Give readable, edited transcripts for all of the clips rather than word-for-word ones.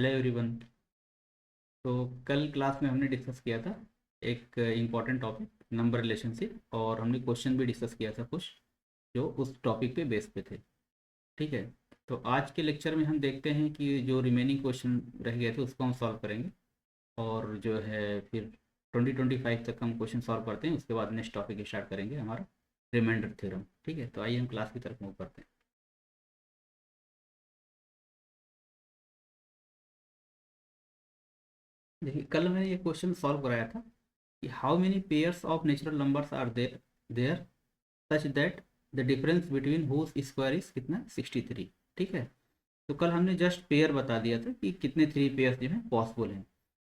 Hello everyone. तो कल class में हमने डिस्कस किया था एक इम्पॉर्टेंट टॉपिक नंबर रिलेशनशिप, और हमने क्वेश्चन भी डिस्कस किया था कुछ जो उस टॉपिक पे बेस पे थे। ठीक है। तो आज के लेक्चर में हम देखते हैं कि जो रिमेनिंग क्वेश्चन रह गए थे उसको हम सॉल्व करेंगे, और जो है फिर 2025 तक हम क्वेश्चन सॉल्व करते हैं। उसके बाद नेक्स्ट टॉपिक स्टार्ट करेंगे हमारा रिमाइंडर थ्योरम। ठीक है, तो आइए हम क्लास की तरफ मूव करते हैं। देखिए, कल मैंने ये क्वेश्चन सॉल्व कराया था कि how many pairs of natural numbers are there there such that the difference between whose square is कितना 63। ठीक है। तो कल हमने जस्ट पेयर बता दिया था कि कितने थ्री पेयर्स जो है पॉसिबल हैं।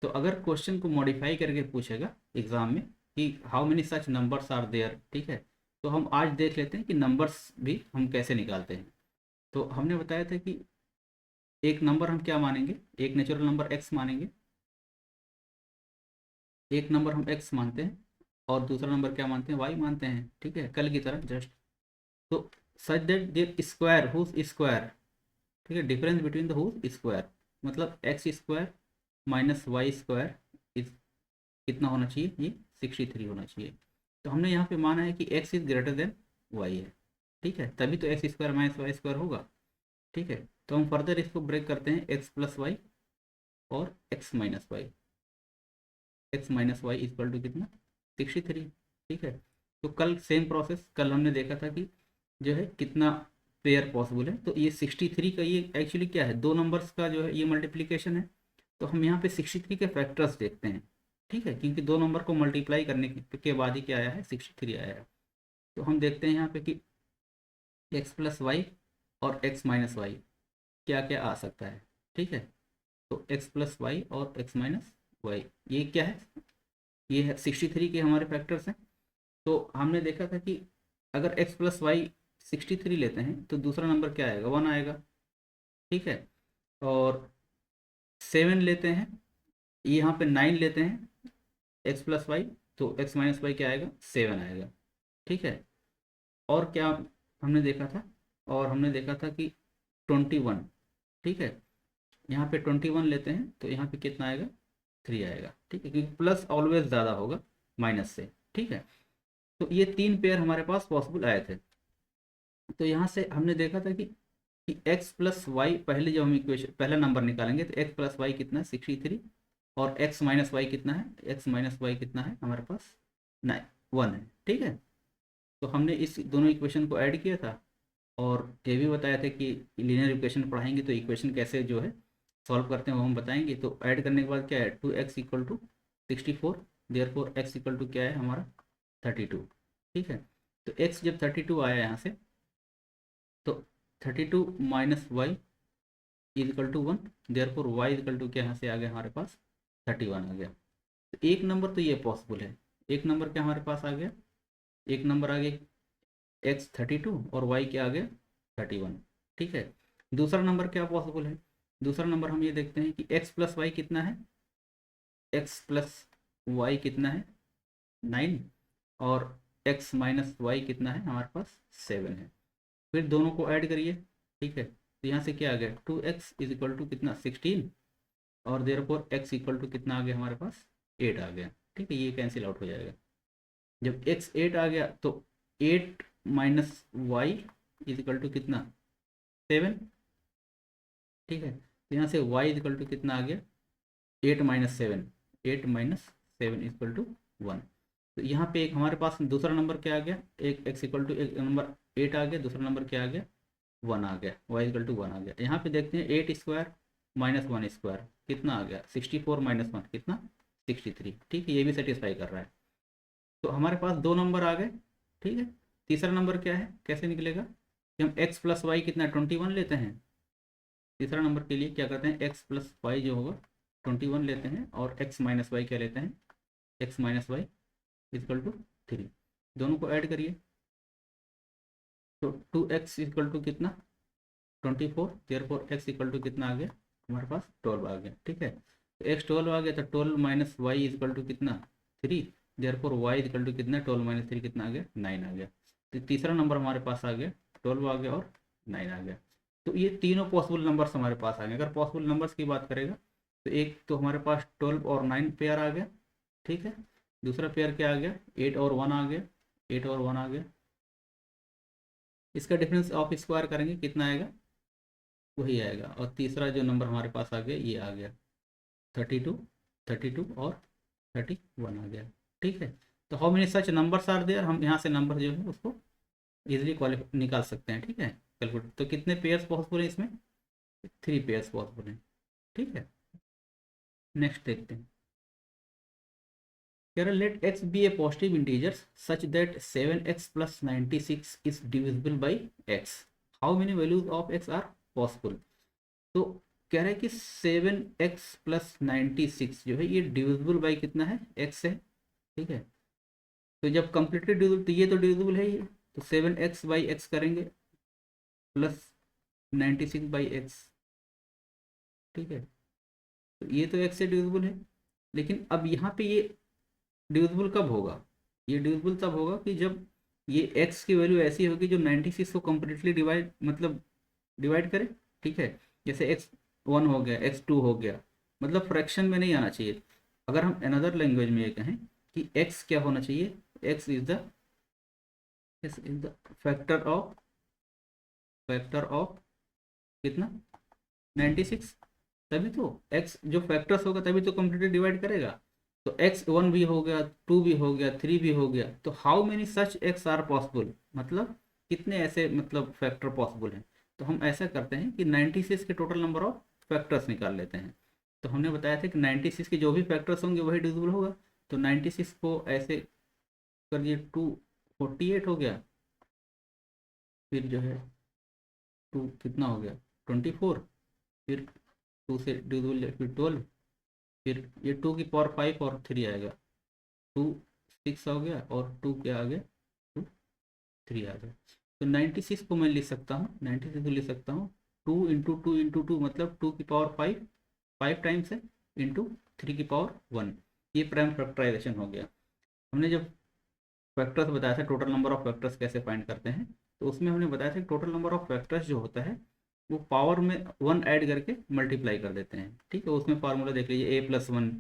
तो अगर क्वेश्चन को मॉडिफाई करके पूछेगा एग्जाम में कि how many such numbers are there, ठीक है, तो हम आज देख लेते हैं कि नंबर्स भी हम कैसे निकालते हैं। तो हमने बताया था कि एक नंबर हम क्या मानेंगे, एक नेचुरल नंबर एक्स मानेंगे। एक नंबर हम एक्स मानते हैं और दूसरा नंबर क्या मानते हैं, वाई मानते हैं। ठीक है, कल की तरह जस्ट। तो such that their square whose square, ठीक है, difference between the whose square, मतलब X square minus Y square is कितना होना चाहिए, ये 63 होना चाहिए। तो हमने यहाँ पे माना है कि X is greater than Y है। ठीक है, तभी तो X square minus Y square होगा। ठीक है। तो हम फर्दर इसको ब्रेक करते हैं, एक्स प्लस वाई और X minus Y. X minus Y equal to कितना 63। ठीक है। तो कल सेम प्रोसेस, कल हमने देखा था कि जो है कितना पेयर पॉसिबल है। तो ये 63 का ये एक्चुअली क्या है, दो नंबर्स का जो है ये मल्टीप्लीकेशन है। तो हम यहाँ पे 63 के फैक्टर्स देखते हैं। ठीक है, क्योंकि दो नंबर को मल्टीप्लाई करने के बाद ही क्या आया है, 63 आया है। तो हम देखते हैं यहाँ पे कि एक्स प्लस वाई और एक्स माइनस वाई क्या क्या आ सकता है। ठीक है। तो एक्स प्लस वाई और एक्स माइनस वाई ये क्या है, ये है 63 के हमारे फैक्टर्स हैं। तो हमने देखा था कि अगर x प्लस वाई 63 लेते हैं तो दूसरा नंबर क्या आएगा, 1 आएगा। ठीक है। और 7 लेते हैं, यहाँ पे 9 लेते हैं x प्लस वाई, तो x माइनस वाई क्या आएगा, 7 आएगा। ठीक है। और क्या हमने देखा था, और हमने देखा था कि 21। ठीक है, यहाँ पे 21 लेते हैं तो यहाँ पे कितना आएगा, 3 आएगा। ठीक है, क्योंकि प्लस ऑलवेज ज़्यादा होगा माइनस से। ठीक है। तो ये तीन पेयर हमारे पास पॉसिबल आए थे। तो यहाँ से हमने देखा था कि x प्लस वाई, पहले जब हम इक्वेशन पहला नंबर निकालेंगे तो x प्लस वाई कितना है 63, और x माइनस वाई कितना है, x माइनस वाई कितना है हमारे पास 1 है। ठीक है। तो हमने इस दोनों इक्वेशन को ऐड किया था, और ये भी बताया था कि लीनियर इक्वेशन पढ़ाएंगे तो इक्वेशन कैसे जो है सॉल्व करते हैं वो हम बताएंगे। तो ऐड करने के बाद क्या है, 2x equal to 64, therefore x equal to क्या है हमारा 32। ठीक है। तो x जब 32 आया यहाँ से, तो 32 minus y is equal to 1, therefore y equal to क्या यहाँ से आ गया हमारे पास 31 आ गया। तो एक नंबर तो ये पॉसिबल है। एक नंबर क्या हमारे पास आ गया, एक नंबर आ गया एक्स 32 और वाई क्या आ गया 31। ठीक है। दूसरा नंबर क्या पॉसिबल है, दूसरा नंबर हम ये देखते हैं कि एक्स प्लस वाई कितना है, एक्स प्लस वाई कितना है 9, और एक्स माइनस वाई कितना है हमारे पास 7 है। फिर दोनों को ऐड करिए। ठीक है, तो यहाँ से क्या आ गया 2x इज इक्वल टू कितना 16, और therefore x equal to कितना आ गया हमारे पास 8 आ गया। ठीक है, ये कैंसिल आउट हो जाएगा। जब x 8 आ गया तो 8 minus y is equal to कितना 7। ठीक है, तो यहाँ से y इज इक्वल टू कितना आ गया 8 - 7, 8 - 7 इक्वल टू 1। तो यहाँ पे एक हमारे पास दूसरा नंबर क्या आ गया, एक x इक्वल टू एक नंबर 8 आ गया, दूसरा नंबर क्या आ गया 1 आ गया, y इक्वल टू 1 आ गया। यहाँ पे देखते हैं 8 स्क्वायर माइनस 1 स्क्वायर कितना आ गया 64 माइनस 1 कितना 63। ठीक है, ये भी सेटिस्फाई कर रहा है। तो हमारे पास दो नंबर आ गए। ठीक है। तीसरा नंबर क्या है, कैसे निकलेगा कि हम x प्लस वाई कितना 21 लेते हैं। तीसरा नंबर के लिए क्या करते हैं, x प्लस वाई जो होगा 21 लेते हैं, और x माइनस वाई क्या लेते हैं, x minus Y equal to 3। दोनों को ऐड करिए तो 2x इक्वल टू कितना 24, therefore x equal to कितना आ गया हमारे पास 12 आ गया। ठीक है, तो एक्स 12 आ गया, तो 12 माइनस वाई इक्वल टू कितना 3, therefore y equal to कितना 12 माइनस 3 कितना आ गया 9 आ गया। तो तीसरा नंबर हमारे पास आ गया 12 आ गया और 9 आ गया। तो ये तीनों पॉसिबल नंबर्स हमारे पास आ गए। अगर पॉसिबल नंबर्स की बात करेगा तो एक तो हमारे पास 12 और 9 पेयर आ गया, ठीक है। दूसरा पेयर क्या आ गया, 8 और 1 आ गया, 8 और 1 आ गया। इसका डिफरेंस ऑफ स्क्वायर करेंगे कितना आएगा, वही आएगा। और तीसरा जो नंबर हमारे पास आ गया ये आ गया 32, 32 और 31 आ गया, ठीक है। तो how many such numbers are there, हम यहाँ से नंबर जो है उसको इजीली क्वालिफाई निकाल सकते हैं, ठीक है। कैलकुलेट, तो कितने पेयर्स पॉसिबल है इसमें, 3 पेयर्स पॉसिबल हैं, ठीक है। नेक्स्ट देखते हैं, कह रहा let x be a positive integer such that 7x plus 96 is divisible by x, how many values of x are possible. तो कह रहा है कि 7x प्लस 96 जो है ये डिविजिबल बाई कितना है, x है, ठीक है। तो जब कंप्लीटली डिविजिबल, तो ये तो डिविजिबल है ये, तो 7x बाई एक्स करेंगे प्लस 96 बाई एक्स, ठीक है। तो ये तो x से डिविजिबल है, लेकिन अब यहाँ पे ये डिविजिबल कब होगा, ये डिविजिबल तब होगा कि जब ये x की वैल्यू ऐसी होगी जो 96 को कम्प्लीटली डिवाइड, मतलब डिवाइड करे, ठीक है। जैसे x1 हो गया, x2 हो गया, मतलब फ्रैक्शन में नहीं आना चाहिए। अगर हम अनदर लैंग्वेज में ये कहें कि x क्या होना चाहिए, x is the factor of कितना, 96। तभी तो x जो फैक्टर्स होगा तभी तो कम्प्लीटली डिवाइड करेगा। तो x1 भी हो गया, 2 भी हो गया, 3 भी हो गया, तो how many such x are possible, मतलब कितने ऐसे मतलब फैक्टर पॉसिबल हैं। तो हम ऐसा करते हैं कि 96 के टोटल नंबर ऑफ फैक्टर्स निकाल लेते हैं। तो हमने बताया था कि 96 के जो भी फैक्टर्स होंगे वही डिविजिबल होगा। तो 96 को ऐसे कर दिए, 248 हो गया, फिर जो है 2 कितना हो गया 24, फिर 2 से डिविजिबल फिर 12, फिर ये 2 की पावर 5 और 3 आएगा, 2 6 हो गया, और 2 क्या आ गया, 2 3 आ गया। तो 96 को मैं लिख सकता हूँ, 96 को लिख सकता हूँ 2 इंटू 2 मतलब 2 की पावर 5, 5 टाइम्स है, इंटू 3 की पावर 1। ये प्राइम फैक्टराइजेशन हो गया। हमने जब फैक्टर्स बताया था, टोटल नंबर ऑफ फैक्टर्स कैसे फाइंड करते हैं, तो उसमें हमने बताया था कि टोटल नंबर ऑफ फैक्टर्स जो होता है वो पावर में 1 ऐड करके मल्टीप्लाई कर देते हैं, ठीक है। उसमें फार्मूला देख लीजिए, a+1,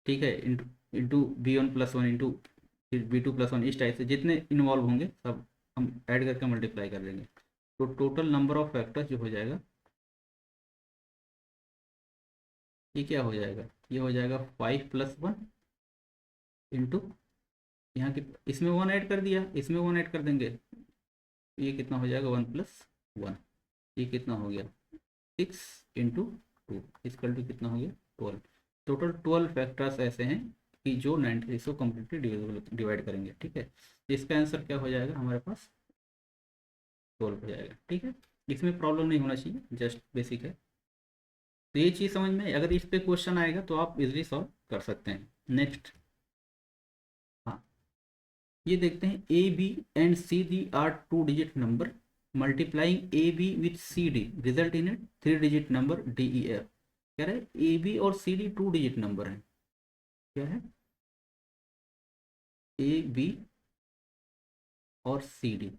ठीक है, इंटू b1+1 इंटू फिर b2+1, इस टाइप से जितने इन्वॉल्व होंगे सब हम ऐड करके मल्टीप्लाई कर देंगे। तो टोटल नंबर ऑफ फैक्टर्स जो हो जाएगा ये क्या हो जाएगा, ये हो जाएगा 5+1 इंटू यहाँ की, इसमें 1 ऐड कर दिया, इसमें 1 ऐड कर देंगे, ये कितना हो जाएगा 1+1, ये कितना हो गया 6 इंटू 2 इसकल टू कितना हो गया 12। टोटल 12 फैक्टर्स ऐसे हैं कि जो 96 को कम्प्लीटली डिवाइड करेंगे, ठीक है। तो इसका आंसर क्या हो जाएगा हमारे पास 12 हो जाएगा, ठीक है। इसमें प्रॉब्लम नहीं होना चाहिए, जस्ट बेसिक है। तो ये चीज़ समझ में, अगर इस पे क्वेश्चन आएगा तो आप इजली सॉल्व कर सकते हैं। नेक्स्ट, हाँ, ये देखते हैं a b and c d are 2 digit number, multiplying a b with c d result in a 3 digit number d e f. कह रहा है ए बी और सी डी 2 डिजिट नंबर है, क्या है, ए बी और सी डी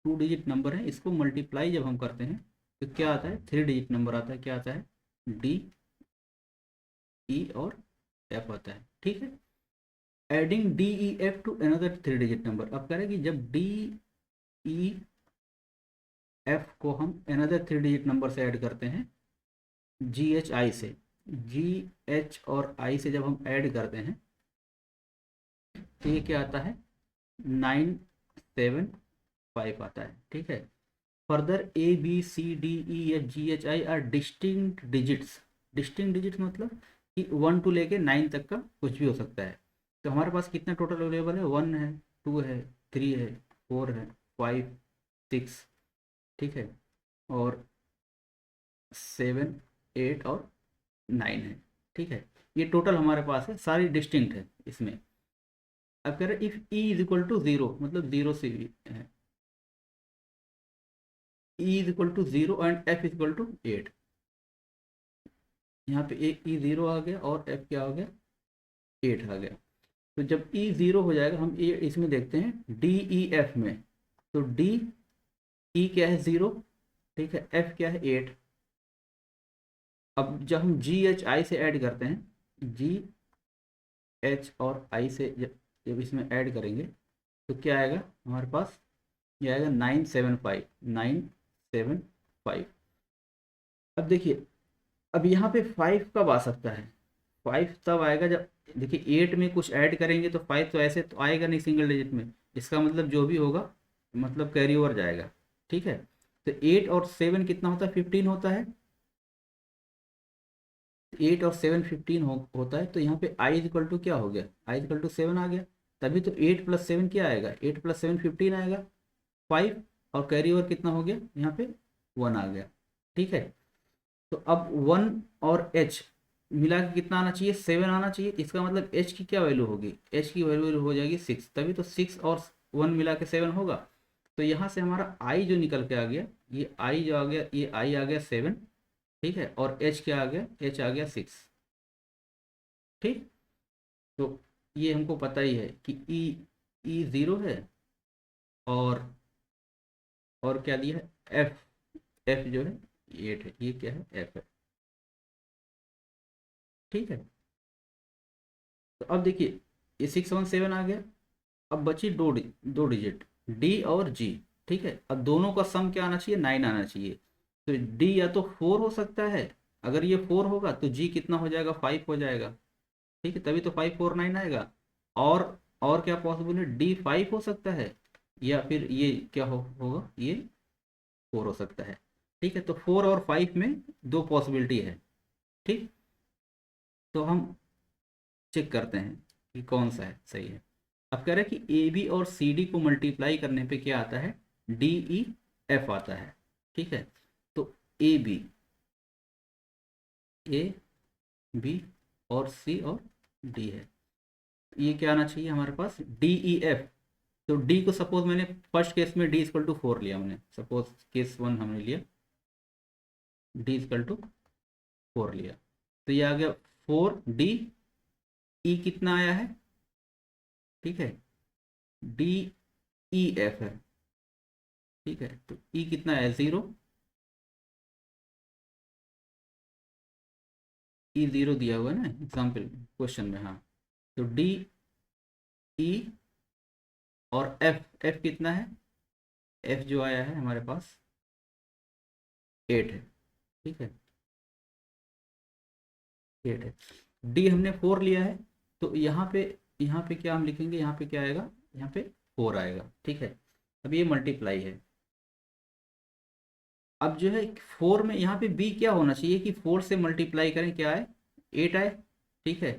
2 डिजिट नंबर है, इसको मल्टीप्लाई जब हम करते हैं तो क्या आता है, 3 डिजिट नंबर आता है, क्या आता है, डी ई और एफ आता है, ठीक है। Adding D e F two another 3 digit number, अब कह रहे हैं कि जब डी ई एफ को हम अनदर 3 डिजिट नंबर से ऐड करते हैं जी एच आई से, जी एच और आई से जब हम ऐड करते हैं तो ये क्या आता है 975 आता है, ठीक है। Further a B c d e f g h i are distinct digits, distinct digits मतलब कि 1 to लेके 9 तक का कुछ भी हो सकता है। तो हमारे पास कितना टोटल अवेलेबल है, 1 है, 2 है, 3 है, 4 है, 5, 6, ठीक है, और 7, 8 और 9 है, ठीक है। ये टोटल हमारे पास है, सारी डिस्टिंक्ट है इसमें। अब कह रहे if e is equal to 0 मतलब 0 से भी है, e is equal to 0 and f is equal to 8। यहाँ पे ए ई 0 आ गया और एफ क्या हो गया 8 आ गया। तो जब ई 0 हो जाएगा, हम ये इसमें देखते हैं डी ई एफ में, तो डी ई क्या है 0, ठीक है, एफ क्या है 8। अब जब हम जी एच आई से ऐड करते हैं, जी एच और आई से जब इसमें ऐड करेंगे तो क्या आएगा हमारे पास, ये आएगा 975, 975। अब देखिए, अब यहाँ पे 5 कब आ सकता है, 5 तब आएगा जब, देखिए 8 में कुछ ऐड करेंगे तो 5 तो ऐसे तो आएगा नहीं सिंगल डिजिट में, इसका मतलब जो भी होगा मतलब कैरी ओवर जाएगा। ठीक है, तो 8 और 7 कितना होता है, 15 होता है। 8 और 7 15 होता है, तो यहाँ पे आई इक्वल टू क्या हो गया, आई इक्वल टू 7 आ गया। तभी तो 8 प्लस 7 क्या आएगा, 8 प्लस 7 15 आएगा, 5, और कैरी ओवर कितना हो गया यहाँ पे 1 आ गया। ठीक है, तो अब 1 और h मिला के कितना आना चाहिए, 7 आना चाहिए। इसका मतलब h की क्या वैल्यू होगी, h की वैल्यू हो जाएगी 6, तभी तो 6 और 1 मिला के 7 होगा। तो यहाँ से हमारा i जो निकल के आ गया, ये i जो आ गया, ये i आ गया 7। ठीक है, और h क्या आ गया, h आ गया 6। ठीक, तो ये हमको पता ही है कि e 0 है, और क्या दिया है, f जो है 8 है, ये क्या है, f है। ठीक है, तो अब देखिए ये 617 आ गया। अब बची दो डिजिट डी और जी। ठीक है, अब दोनों का सम क्या आना चाहिए, 9 आना चाहिए। तो डी या तो 4 हो सकता है, अगर ये 4 होगा तो जी कितना हो जाएगा, 5 हो जाएगा। ठीक है, तभी तो 549 आएगा। और क्या पॉसिबल है, डी 5 हो सकता है, या फिर ये क्या होगा, ये 4 हो सकता है। ठीक है, तो 4 और 5 में दो पॉसिबिलिटी है। ठीक, तो हम चेक करते हैं कि कौन सा है सही है। अब कह रहे हैं कि ए बी और सी डी को मल्टीप्लाई करने पे क्या आता है, डी ई एफ आता है। ठीक है, तो ए बी और सी और डी है, ये क्या आना चाहिए हमारे पास, डी ई एफ। तो डी को सपोज मैंने फर्स्ट केस में डी इक्वल टू 4 लिया, मैंने सपोज केस 1 हमने लिया, डी इक्वल टू 4 लिया, तो ये आ गया 4 डी। ई कितना आया है, ठीक है, डी ई एफ है। ठीक है, तो ई कितना है 0, ई 0 दिया हुआ है ना एग्जाम्पल क्वेश्चन में। हाँ, तो डी ई और एफ कितना है, एफ जो आया है हमारे पास 8 है। ठीक है, 8 है। डी हमने 4 लिया है, तो यहाँ पे क्या हम लिखेंगे, यहाँ पे क्या आएगा, यहाँ पे 4 आएगा। ठीक है, अब ये मल्टीप्लाई है। अब जो है 4 में यहाँ पे बी क्या होना चाहिए कि 4 से मल्टीप्लाई करें, क्या आए, 8 आए। ठीक है,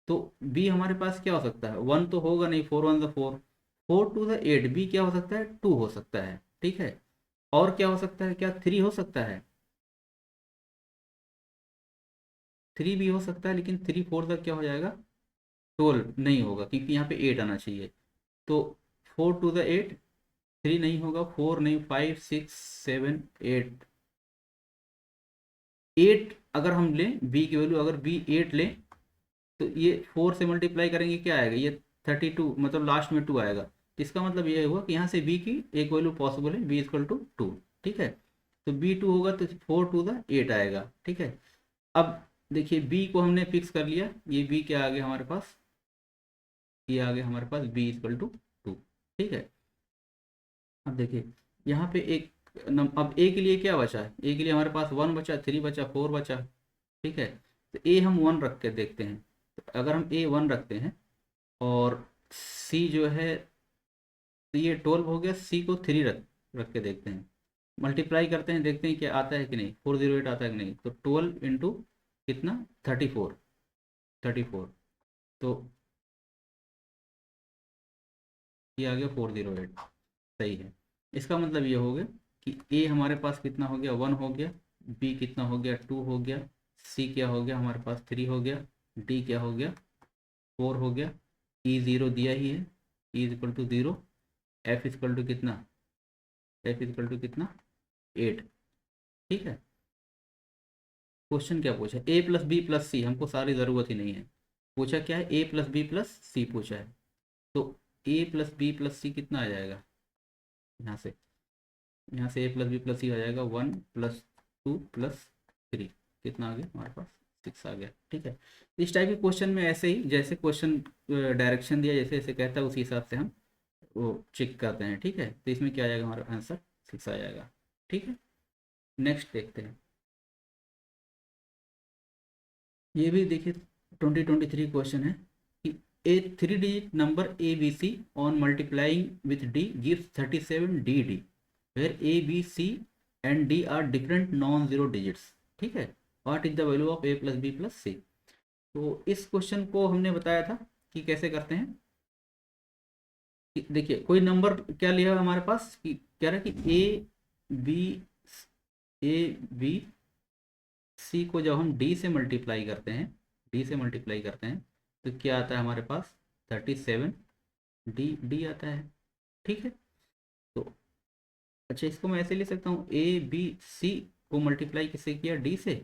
तो बी हमारे पास क्या हो सकता है, 1 तो होगा नहीं, 4 1 द 4, 4 2 द 8, बी क्या हो सकता है, 2 हो सकता है। ठीक है, और क्या हो सकता है, क्या 3 हो सकता है, 3 भी हो सकता है, लेकिन 3 4 तक क्या हो जाएगा, 12 नहीं होगा, क्योंकि यहाँ पे 8 आना चाहिए। तो 4 2 द 8, 3 नहीं होगा, 4 नहीं, 5 6 7 8, 8 अगर हम लें बी की वैल्यू, अगर बी 8 लें, तो ये 4 से मल्टीप्लाई करेंगे, क्या आएगा, ये 32, मतलब लास्ट में 2 आएगा। तो इसका मतलब ये हुआ कि यहाँ से बी की एक वैल्यू पॉसिबल है, बी इक्वल टू 2। ठीक है, तो बी 2 होगा तो 4 2 द 8 आएगा। ठीक है, अब देखिए बी को हमने फिक्स कर लिया, ये बी क्या आ गया हमारे पास, ये आ गया हमारे पास बी इक्वल टू 2। ठीक है, अब देखिए यहाँ पे अब ए के लिए क्या बचा है, ए के लिए हमारे पास 1 बचा, 3 बचा, 4 बचा। ठीक है, तो ए हम 1 रख के देखते हैं। तो अगर हम ए 1 रखते हैं, और सी जो है, तो ये 12 हो गया, सी को 3 रख के देखते हैं, मल्टीप्लाई करते हैं, देखते हैं क्या आता है कि नहीं, 408 आता है कि नहीं। तो 12 इंटू कितना, 34, 34, तो ये आ गया 408, सही है। इसका मतलब ये हो गया कि ए हमारे पास कितना हो गया, 1 हो गया, बी कितना हो गया, 2 हो गया, सी क्या हो गया हमारे पास, 3 हो गया, डी क्या हो गया, 4 हो गया, ई 0 दिया ही है, e equal to 0, f equal to कितना, एफ इक्वल टू कितना, 8। ठीक है, क्वेश्चन क्या पूछा, a plus B plus c, हमको सारी ज़रूरत ही नहीं है। पूछा क्या है, a plus B plus c पूछा है। तो a plus B plus c कितना आ जाएगा यहाँ से, यहाँ से a plus B plus c आ जाएगा 1 प्लस 2 प्लस 3, कितना आ गया हमारे पास 6 आ गया। ठीक है, इस टाइप के क्वेश्चन में ऐसे ही जैसे क्वेश्चन डायरेक्शन दिया जैसे जैसे कहता है उसी हिसाब से हम वो चेक करते हैं। ठीक है, तो इसमें क्या आ जाएगा हमारा आंसर 6 आ जाएगा। ठीक है, नेक्स्ट देखते हैं। ये भी देखिए 2023 क्वेश्चन है कि a 3 digit number A B C on multiplying with D gives 37 D D where A B C and D are different non zero digits. ठीक है, what is the value of A plus B plus C. तो इस question को हमने बताया था कि कैसे करते हैं। देखिए कोई नंबर क्या लिया हमारे पास कि कह रहा है कि बी ए बी सी को जब हम डी से मल्टीप्लाई करते हैं, डी से मल्टीप्लाई करते हैं तो क्या आता है हमारे पास 37 डी डी आता है। ठीक है, तो अच्छा इसको मैं ऐसे ले सकता हूँ ए बी सी को मल्टीप्लाई किससे किया डी से।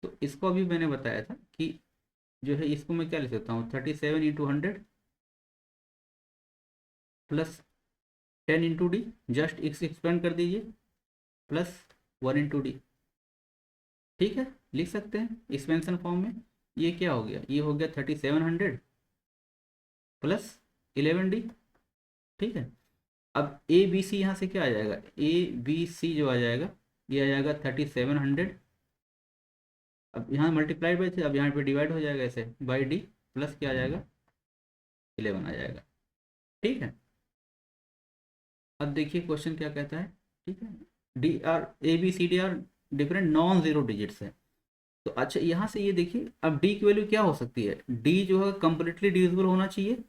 तो इसको अभी मैंने बताया था कि जो है इसको मैं क्या ले सकता हूँ 37 into 100 plus 10 into D, just expand कर दीजिए, प्लस 1 इंटू डी। ठीक है, लिख सकते हैं एक्सपेंशन फॉर्म में। ये क्या हो गया, ये हो गया 3700 प्लस 11 डी। ठीक है, अब ए बी सी यहाँ से क्या आ जाएगा, ए बी सी जो आ जाएगा ये आ जाएगा 3700। अब यहाँ मल्टीप्लाइड बाई थे, अब यहाँ पे डिवाइड हो जाएगा ऐसे बाई डी, प्लस क्या आ जाएगा 11 आ जाएगा। ठीक है, अब देखिए क्वेश्चन क्या कहता है। ठीक है, d are a B c d are different non zero digits है। तो अच्छा यहाँ से ये देखिए अब डी की वैल्यू क्या हो सकती है, डी जो है कंप्लीटली डिविजिबल होना चाहिए,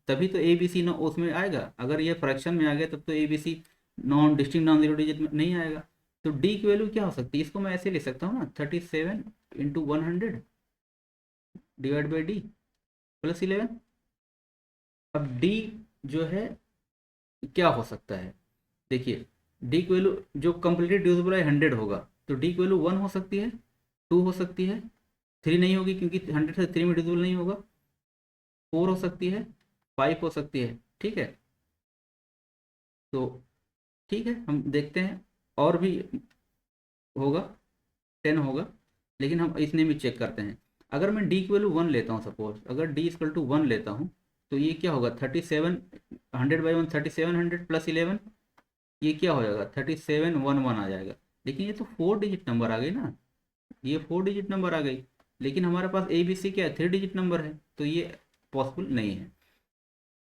तभी तो ए बी सी ना उसमें आएगा। अगर ये फ्रैक्शन में आ गया तब तो a B c non distinct non zero digit में नहीं आएगा। तो डी की वैल्यू क्या हो सकती है, इसको मैं ऐसे ले सकता हूँ ना 37 into 100 divide by D plus 11। अब डी जो है क्या हो सकता है, देखिए डी की वैल्यू जो कंप्लीटली डिविजिबल है 100 होगा, तो डी की वैल्यू 1 हो सकती है, 2 हो सकती है, 3 नहीं होगी क्योंकि 100 से 3 में डिविजिबल नहीं होगा, 4 हो सकती है, 5 हो सकती है। ठीक है, तो ठीक है हम देखते हैं और भी होगा, 10 होगा, लेकिन हम इसने भी चेक करते हैं। अगर मैं डी की वैल्यू 1 लेता हूँ, सपोज अगर डी इक्वल टू 1 लेता हूँ तो ये क्या होगा 37 100 बाई 1 3700 प्लस 11, ये क्या हो जाएगा 3711 आ जाएगा। लेकिन ये तो 4 डिजिट नंबर आ गई ना, ये 4 डिजिट नंबर आ गई, लेकिन हमारे पास ए बी सी क्या है 3 डिजिट नंबर है, तो ये पॉसिबल नहीं है।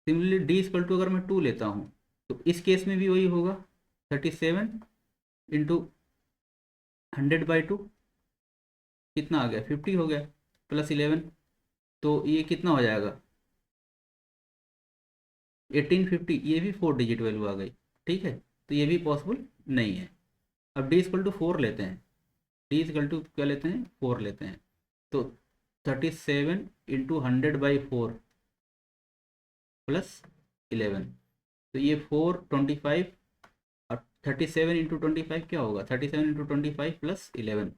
सिमिलरली डी इक्वल टू अगर मैं 2 लेता हूँ तो इस केस में भी वही होगा 37 इंटू 100/2 कितना आ गया 50 हो गया, प्लस 11, तो ये कितना हो जाएगा 1850, ये भी 4 डिजिट वैल्यू आ गई। ठीक है, तो ये भी पॉसिबल नहीं है। अब डी इक्वल टू 4 लेते हैं, डी इक्वल टू क्या लेते हैं 4 लेते हैं, तो 37 इंटू 100/4 प्लस 11, तो ये 425, और 37 इंटू 25 क्या होगा 37 इंटू 25 प्लस 11,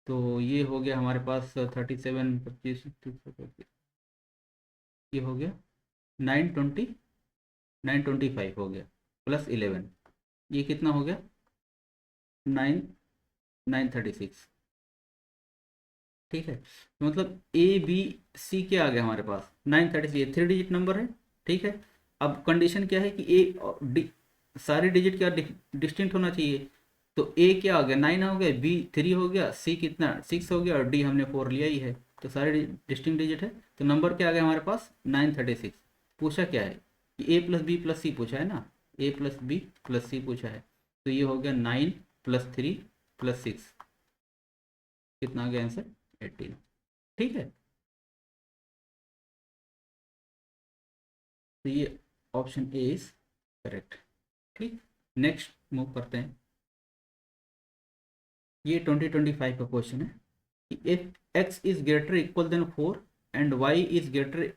तो ये हो गया हमारे पास 37 25 ये हो गया 925 हो गया प्लस 11, ये कितना हो गया 936। ठीक है, तो मतलब ए बी सी क्या आ गया हमारे पास 936, 3 डिजिट नंबर है। ठीक है, अब कंडीशन क्या है कि ए और डी सारे डिजिट क्या डिस्टिंक्ट होना चाहिए, तो ए क्या हो गया 9 हो गया, बी 3 हो गया, सी कितना 6 हो गया, और डी हमने 4 लिया ही है, तो सारे डिस्टिंक्ट डिजिट है। तो नंबर क्या आ गया हमारे पास 936। पूछा क्या है कि ए प्लस बी प्लस सी पूछा है ना, ए प्लस बी प्लस सी पूछा है, तो ये हो गया 9 प्लस 3 प्लस 6, कितना आ गया आंसर 18। ठीक है, तो ये ऑप्शन ए इज करेक्ट। ठीक, नेक्स्ट मूव करते हैं। ये 2025 का क्वेश्चन है कि if x is greater equal than 4 and y is greater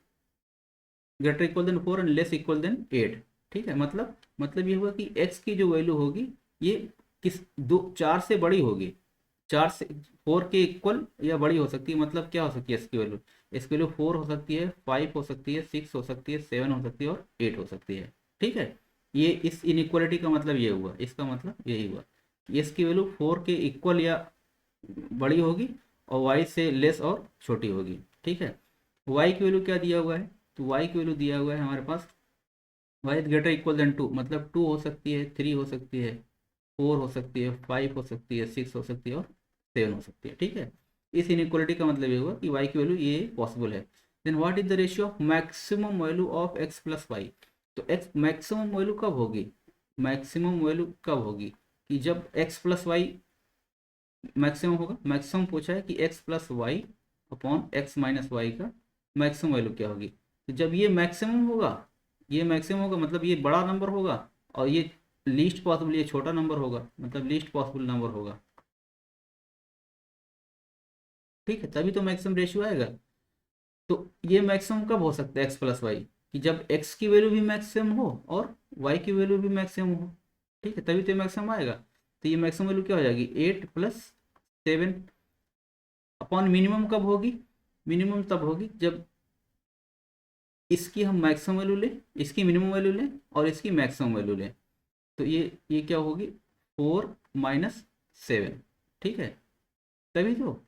equal than 4 and less equal than 8। ठीक है, मतलब ये हुआ कि x की जो वैल्यू होगी ये किस 4 से बड़ी होगी, 4 से 4 के इक्वल या बड़ी हो सकती है। मतलब क्या हो सकती है इसकी वैल्यू, इसकी वैल्यू 4 हो सकती है, 5 हो सकती है, 6 हो सकती है, 7 हो सकती है और 8 हो सकती है। ठीक है, ये इस इनइक्वालिटी का मतलब ये हुआ, इसका मतलब यही हुआ कि एस की वैल्यू 4 के इक्वल या बड़ी होगी और वाई से लेस और छोटी होगी। ठीक है, वाई की वैल्यू क्या दिया हुआ है, तो वाई की वैल्यू दिया हुआ है हमारे पास Y is greater equal than 2, मतलब 2 हो सकती है, 3 हो सकती है, 4 हो सकती है, 5 हो सकती है, 6 हो सकती है और 7 हो सकती है। ठीक है, इस इनइक्वालिटी का मतलब ये हुआ कि y की वैल्यू ये पॉसिबल है। Then what is the ratio of maximum value of x plus y, तो x मैक्सिमम वैल्यू कब होगी, मैक्सिमम वैल्यू कब होगी कि जब x प्लस वाई मैक्सिमम होगा। मैक्सिमम पूछा है कि x plus y upon x minus y का मैक्सिमम वैल्यू क्या होगी, तो जब ये मैक्सिमम होगा, ये मैक्सिमम होगा मतलब ये बड़ा नंबर होगा और ये लीस्ट पॉसिबल ये छोटा नंबर होगा, मतलब लीस्ट पॉसिबल नंबर होगा। ठीक है, तभी तो मैक्सिमम रेशियो आएगा। तो ये मैक्सिमम कब हो सकता है एक्स प्लस वाई, कि जब एक्स की वैल्यू भी मैक्सिमम हो और वाई की वैल्यू भी मैक्सिमम हो। ठीक है, तभी तो मैक्सिमम आएगा। तो ये मैक्सिमम वैल्यू क्या हो जाएगी 8 + 7 अपॉन मिनिमम कब होगी, मिनिमम तब होगी जब इसकी हम मैक्सिमम वैल्यू लें, इसकी मिनिमम वैल्यू लें और इसकी मैक्सिमम वैल्यू लें। तो ये क्या होगी 4 - 7। ठीक है, तभी तो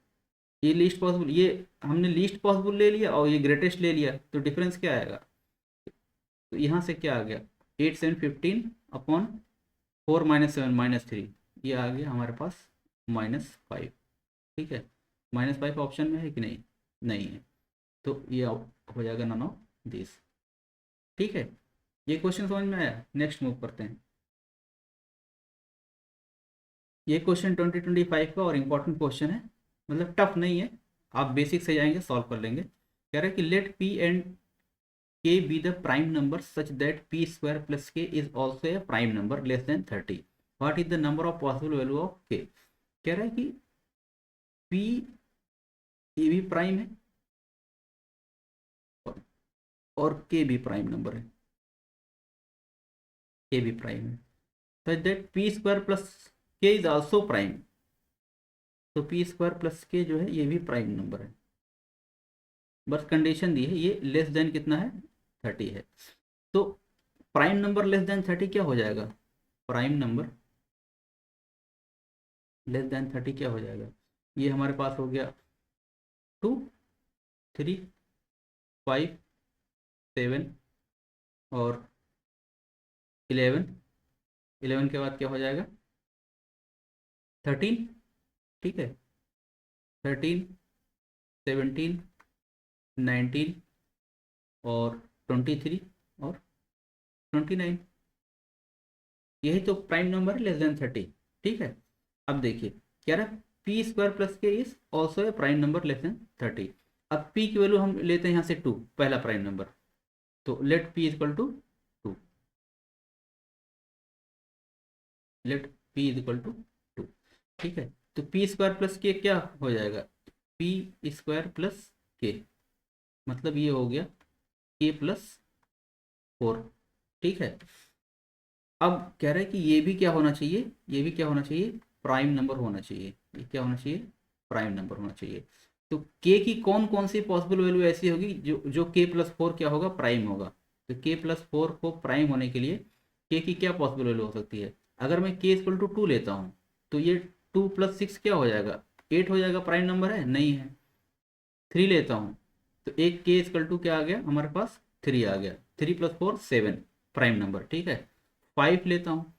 ये लीस्ट पॉसिबल, ये हमने लीस्ट पॉसिबल ले लिया और ये ग्रेटेस्ट ले लिया, तो डिफरेंस क्या आएगा, तो यहाँ से क्या आ गया 8 × 7 = 15 अपॉन 4 - 7 - 3, ये आ गया हमारे पास -5। ठीक है, -5 ऑप्शन में है कि नहीं, नहीं है, तो ये हो जाएगा नन ऑफ दिस। ठीक है, ये क्वेश्चन समझ में आया। नेक्स्ट मूव करते हैं। ये क्वेश्चन 2025 का और इम्पोर्टेंट क्वेश्चन है, मतलब टफ नहीं है, आप बेसिक से जाएंगे सॉल्व कर लेंगे। कह रहे हैं कि लेट पी एंड के be the prime number such that p² + k is also a prime number less than 30, what is the number of possible value of k। कह रहा है कि p ये भी प्राइम है और k भी प्राइम नंबर है, k भी प्राइम है, such that p² + k is also prime, तो p² + k जो है ये भी प्राइम नंबर है। बस कंडीशन दी है ये लेस देन कितना है 30 है। तो प्राइम नंबर लेस देन 30 क्या हो जाएगा, प्राइम नंबर लेस देन 30 क्या हो जाएगा, ये हमारे पास हो गया 2 3 5 7 और 11, 11 के बाद क्या हो जाएगा 13। ठीक है, 13 17 19 और 23 और 29, यही तो प्राइम नंबर है लेस देन 30। ठीक है, अब देखिए क्या रहा p² + k is also a prime number less than 30। अब p की वैल्यू हम लेते हैं यहाँ से 2, पहला प्राइम नंबर, तो लेट p = 2, लेट p = 2। ठीक है, तो p² + k क्या हो जाएगा p² + k, मतलब ये हो गया k + 4। ठीक है, अब कह रहे हैं कि ये भी क्या होना चाहिए, ये भी क्या होना चाहिए प्राइम नंबर होना चाहिए, ये क्या होना चाहिए प्राइम नंबर होना चाहिए। तो k की कौन कौन सी पॉसिबल वैल्यू ऐसी होगी जो k + 4 क्या होगा प्राइम होगा, तो k + 4 को प्राइम होने के लिए k की क्या पॉसिबल वैल्यू हो सकती है। अगर मैं k = 2 लेता हूँ तो ये 2 + 6 क्या हो जाएगा 8 हो जाएगा, प्राइम नंबर है नहीं है। 3 लेता हूँ तो एक k = क्या आ गया हमारे पास 3 आ गया, 3 + 4 7 प्राइम नंबर। ठीक है, 5 लेता हूँ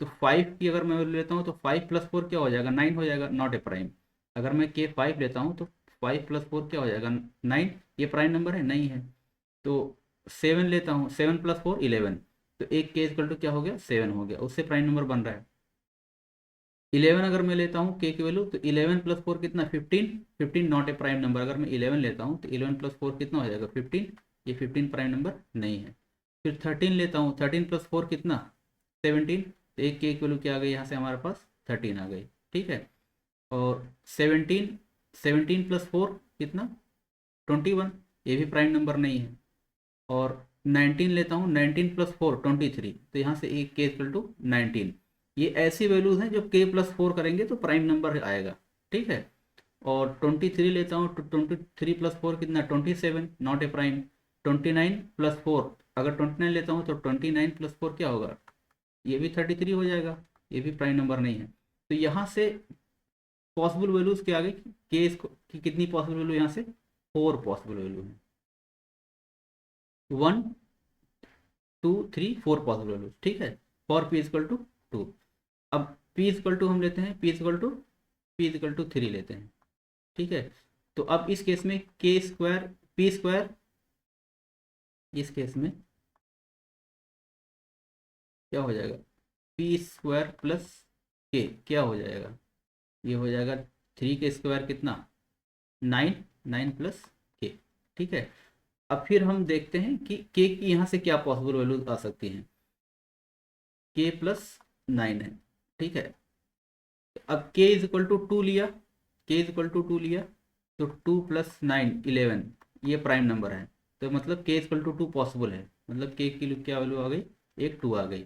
तो 5 की अगर मैं वैल्यू लेता हूँ तो 5 + 4 क्या हो जाएगा 9 हो जाएगा, नॉट ए प्राइम। अगर मैं k 5 लेता हूँ तो 5 + 4 क्या हो जाएगा 9, ये प्राइम नंबर है नहीं है। तो 7 लेता हूँ, 7 + 4 11, तो एक k = क्या हो गया 7 हो गया, उससे प्राइम नंबर बन रहा है। 11 अगर मैं लेता हूँ k की वैल्यू तो 11 + 4 कितना 15, 15 नॉट ए प्राइम नंबर। अगर मैं 11 लेता हूँ तो 11 + 4 कितना हो जाएगा 15, ये 15 प्राइम नंबर नहीं है। फिर 13 लेता हूँ, 13 + 4 कितना 17, तो एक k की वैल्यू क्या आ गई यहाँ से हमारे पास 13 आ गई। ठीक है, और 17, 17 + 4 कितना 21, ये भी प्राइम नंबर नहीं है। और 19 लेता हूँ, 19 + 4 23, तो यहाँ से एक k = 19। ये ऐसी वैल्यूज हैं जो k + 4 करेंगे तो प्राइम नंबर आएगा। ठीक है, और 23 लेता हूँ तो 23 + 4 कितना 27, नॉट ए प्राइम। 29 + 4 अगर 29 लेता हूँ तो 29 + 4 क्या होगा ये भी 33 हो जाएगा, ये भी प्राइम नंबर नहीं है। तो यहाँ से पॉसिबल वैल्यूज क्या आ गई, के की कितनी पॉसिबल वैल्यू यहाँ से, 4 पॉसिबल वैल्यू है, 1 2 3 4 पॉसिबल वैल्यू, ठीक है, फॉर पी इजकल टू 2। अब पी इजकल टू हम लेते हैं, पी इजकल टू 3 लेते हैं, ठीक है। तो अब इस केस में के स्क्वायर पी स्क्वायर, इस केस में क्या हो जाएगा, पी स्क्वायर प्लस के क्या हो जाएगा, ये हो जाएगा 3 के स्क्वायर कितना, 9, 9 प्लस के, ठीक है। अब फिर हम देखते हैं कि के की यहाँ से क्या पॉसिबल वैल्यू आ सकती हैं, के प्लस 9 है, ठीक है। अब के इज इक्वल टू 2 लिया, के इज इक्वल टू 2 लिया, तो 2 प्लस 9 11, ये प्राइम नंबर है, तो मतलब के इज इक्वल टू 2 पॉसिबल है, मतलब के की क्या वैल्यू आ गई, एक 2 आ गई।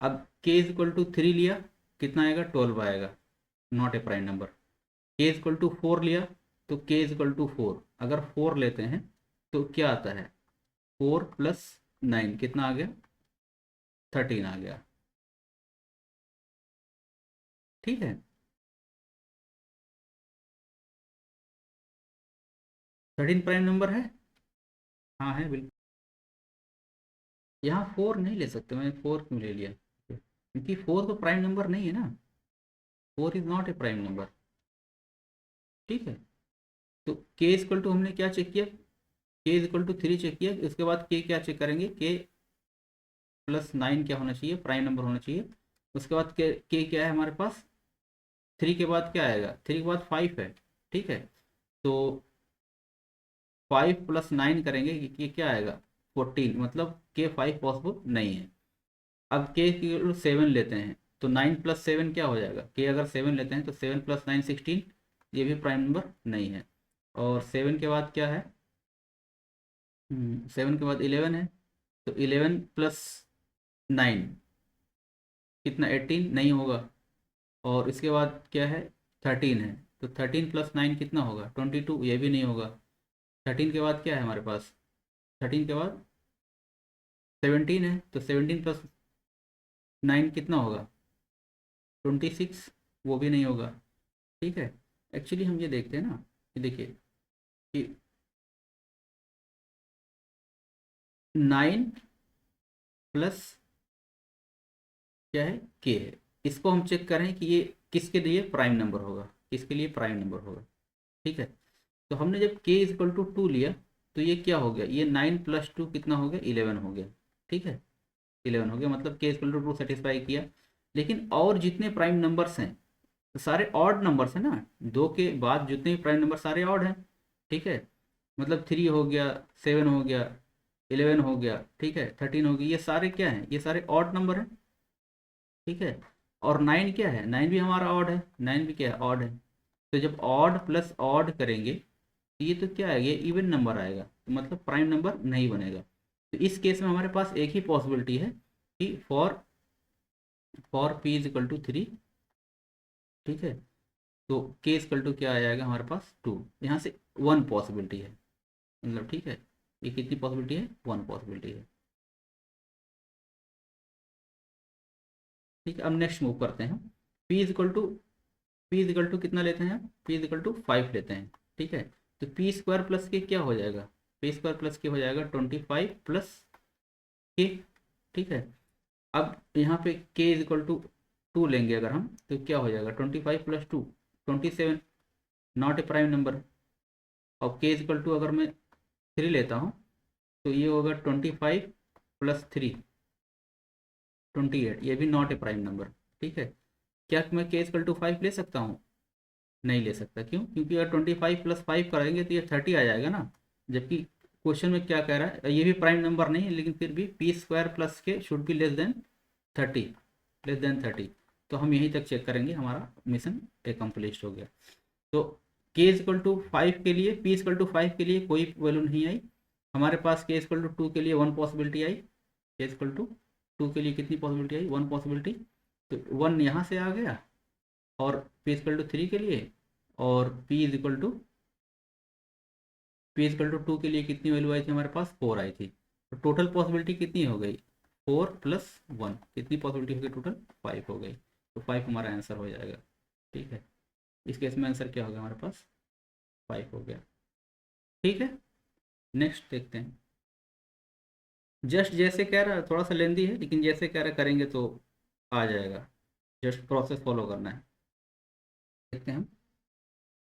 अब के इज इक्वल टू 3 लिया, कितना आएगा, 12 आएगा, नॉट ए प्राइम नंबर। के इज इक्वल टू 4 लिया, तो के इज इक्वल टू 4, अगर 4 लेते हैं तो क्या आता है, 4 प्लस 9 कितना आ गया, 13 आ गया, ठीक है। 13 प्राइम नंबर है, हाँ है बिल्कुल। यहाँ 4 नहीं ले सकते, मैंने 4 क्यों ले लिया, क्योंकि 4 तो प्राइम नंबर नहीं है ना, 4 is not a prime number, ठीक है। तो के इक्वल टू हमने क्या चेक किया, के इक्वल टू 3 चेक किया, उसके बाद के क्या चेक करेंगे, के प्लस 9 क्या होना चाहिए, प्राइम नंबर होना चाहिए। उसके बाद के क्या है हमारे पास, 3 के बाद क्या आएगा, 3 के बाद 5 है, ठीक है। तो 5 प्लस 9 करेंगे कि क्या आएगा, 14, मतलब के 5 पॉसिबल नहीं है। अब के की 7 लेते हैं, तो 9 प्लस 7 क्या हो जाएगा, के अगर 7 लेते हैं तो 7 प्लस 9 16, ये भी प्राइम नंबर नहीं है। और 7 के बाद क्या है, 7 के बाद 11 है, तो 11 प्लस 9 कितना, 18 नहीं होगा। और इसके बाद क्या है, 13 है, तो 13 प्लस 9 कितना होगा, 22, ये भी नहीं होगा। 13 के बाद क्या है हमारे पास, 13 के बाद 17 है, तो 17 प्लस 9 कितना होगा, 26, वो भी नहीं होगा, ठीक है। एक्चुअली हम ये देखते हैं ना कि देखिए कि 9 प्लस क्या है, के है, इसको हम चेक करें कि ये किसके लिए प्राइम नंबर होगा, किसके लिए प्राइम नंबर होगा, ठीक है। तो हमने जब के इज इक्वल टू 2 लिया, तो ये क्या हो गया, ये 9 प्लस 2 कितना हो गया, 11 हो गया, ठीक है। 11 हो गया, मतलब के इज इक्वल टू 2 सेटिस्फाई किया। लेकिन और जितने प्राइम नंबर्स हैं तो सारे ऑड नंबर्स हैं ना, 2 के बाद जितने भी प्राइम नंबर सारे ऑड हैं, ठीक है। मतलब 3 हो गया, 7 हो गया, 11 हो गया, ठीक है, 13 हो गई, ये सारे क्या हैं, ये सारे ऑड नंबर हैं, ठीक है। और 9 क्या है, 9 भी हमारा ऑड है, 9 भी क्या है, ऑड है। तो जब ऑड प्लस ऑड करेंगे तो ये तो क्या आएगा, इवन नंबर आएगा, तो मतलब प्राइम नंबर नहीं बनेगा। तो इस केस में हमारे पास एक ही पॉसिबिलिटी है कि for p is equal to 3, ठीक है। तो के इक्वल टू क्या आ जाएगा हमारे पास, 2, यहाँ से 1 पॉसिबिलिटी है, मतलब ठीक है, ये कितनी पॉसिबिलिटी है, 1 पॉसिबिलिटी है, ठीक है। अब नेक्स्ट मूव करते हैं, p is equal to p is equal to कितना लेते हैं, पी इज इक्वल टू 5 लेते हैं, ठीक है। तो पी स्क्वायर प्लस के क्या हो जाएगा, पी स्क्वायर प्लस के हो जाएगा 25 प्लस के, ठीक है। अब यहाँ पे के इज इक्वल टू 2 लेंगे अगर हम, तो क्या हो जाएगा, 25 plus 2 27, not a prime number. और के इज इक्वल टू अगर मैं 3 लेता हूँ, तो ये होगा 25 प्लस 3 28, ये भी नॉट ए प्राइम नंबर, ठीक है। क्या मैं के इक्वल टू 5 ले सकता हूँ, नहीं ले सकता, क्यों, क्योंकि अगर 25 प्लस 5 करेंगे तो ये 30 आ जाएगा ना। जबकि क्वेश्चन में क्या कह रहा है, ये भी प्राइम नंबर नहीं है, लेकिन फिर भी पी स्क्वायर प्लस के should be less than 30, less than 30। तो हम यहीं तक चेक करेंगे, हमारा मिशन एकम्प्लिश्ड हो गया। तो के इक्वल टू 5 के लिए, पी इक्वल टू 5 के लिए कोई वैल्यू नहीं आई हमारे पास, के इक्वल टू 2 के लिए 1 पॉसिबिलिटी आई, के इक्वल टू 2 के लिए कितनी पॉसिबिलिटी आई, 1 पॉसिबिलिटी। तो 1 यहाँ से आ गया, और पी इक्वल टू 3 के लिए, और पी इक्वल टू 2 के लिए कितनी वैल्यू आई थी हमारे पास, 4 आई थी। तो टोटल पॉसिबिलिटी कितनी हो गई, 4 + 1, कितनी पॉसिबिलिटी हो गई टोटल? 5 हो गई। तो 5 हमारा आंसर हो जाएगा। ठीक है, इस केस में आंसर क्या होगा हमारे पास? 5 हो गया। ठीक है, नेक्स्ट देखते हैं। जस्ट जैसे कह रहा है, थोड़ा सा लेंदी है लेकिन जैसे कह रहा है करेंगे तो आ जाएगा। जस्ट प्रोसेस फॉलो करना है। देखते हैं हम।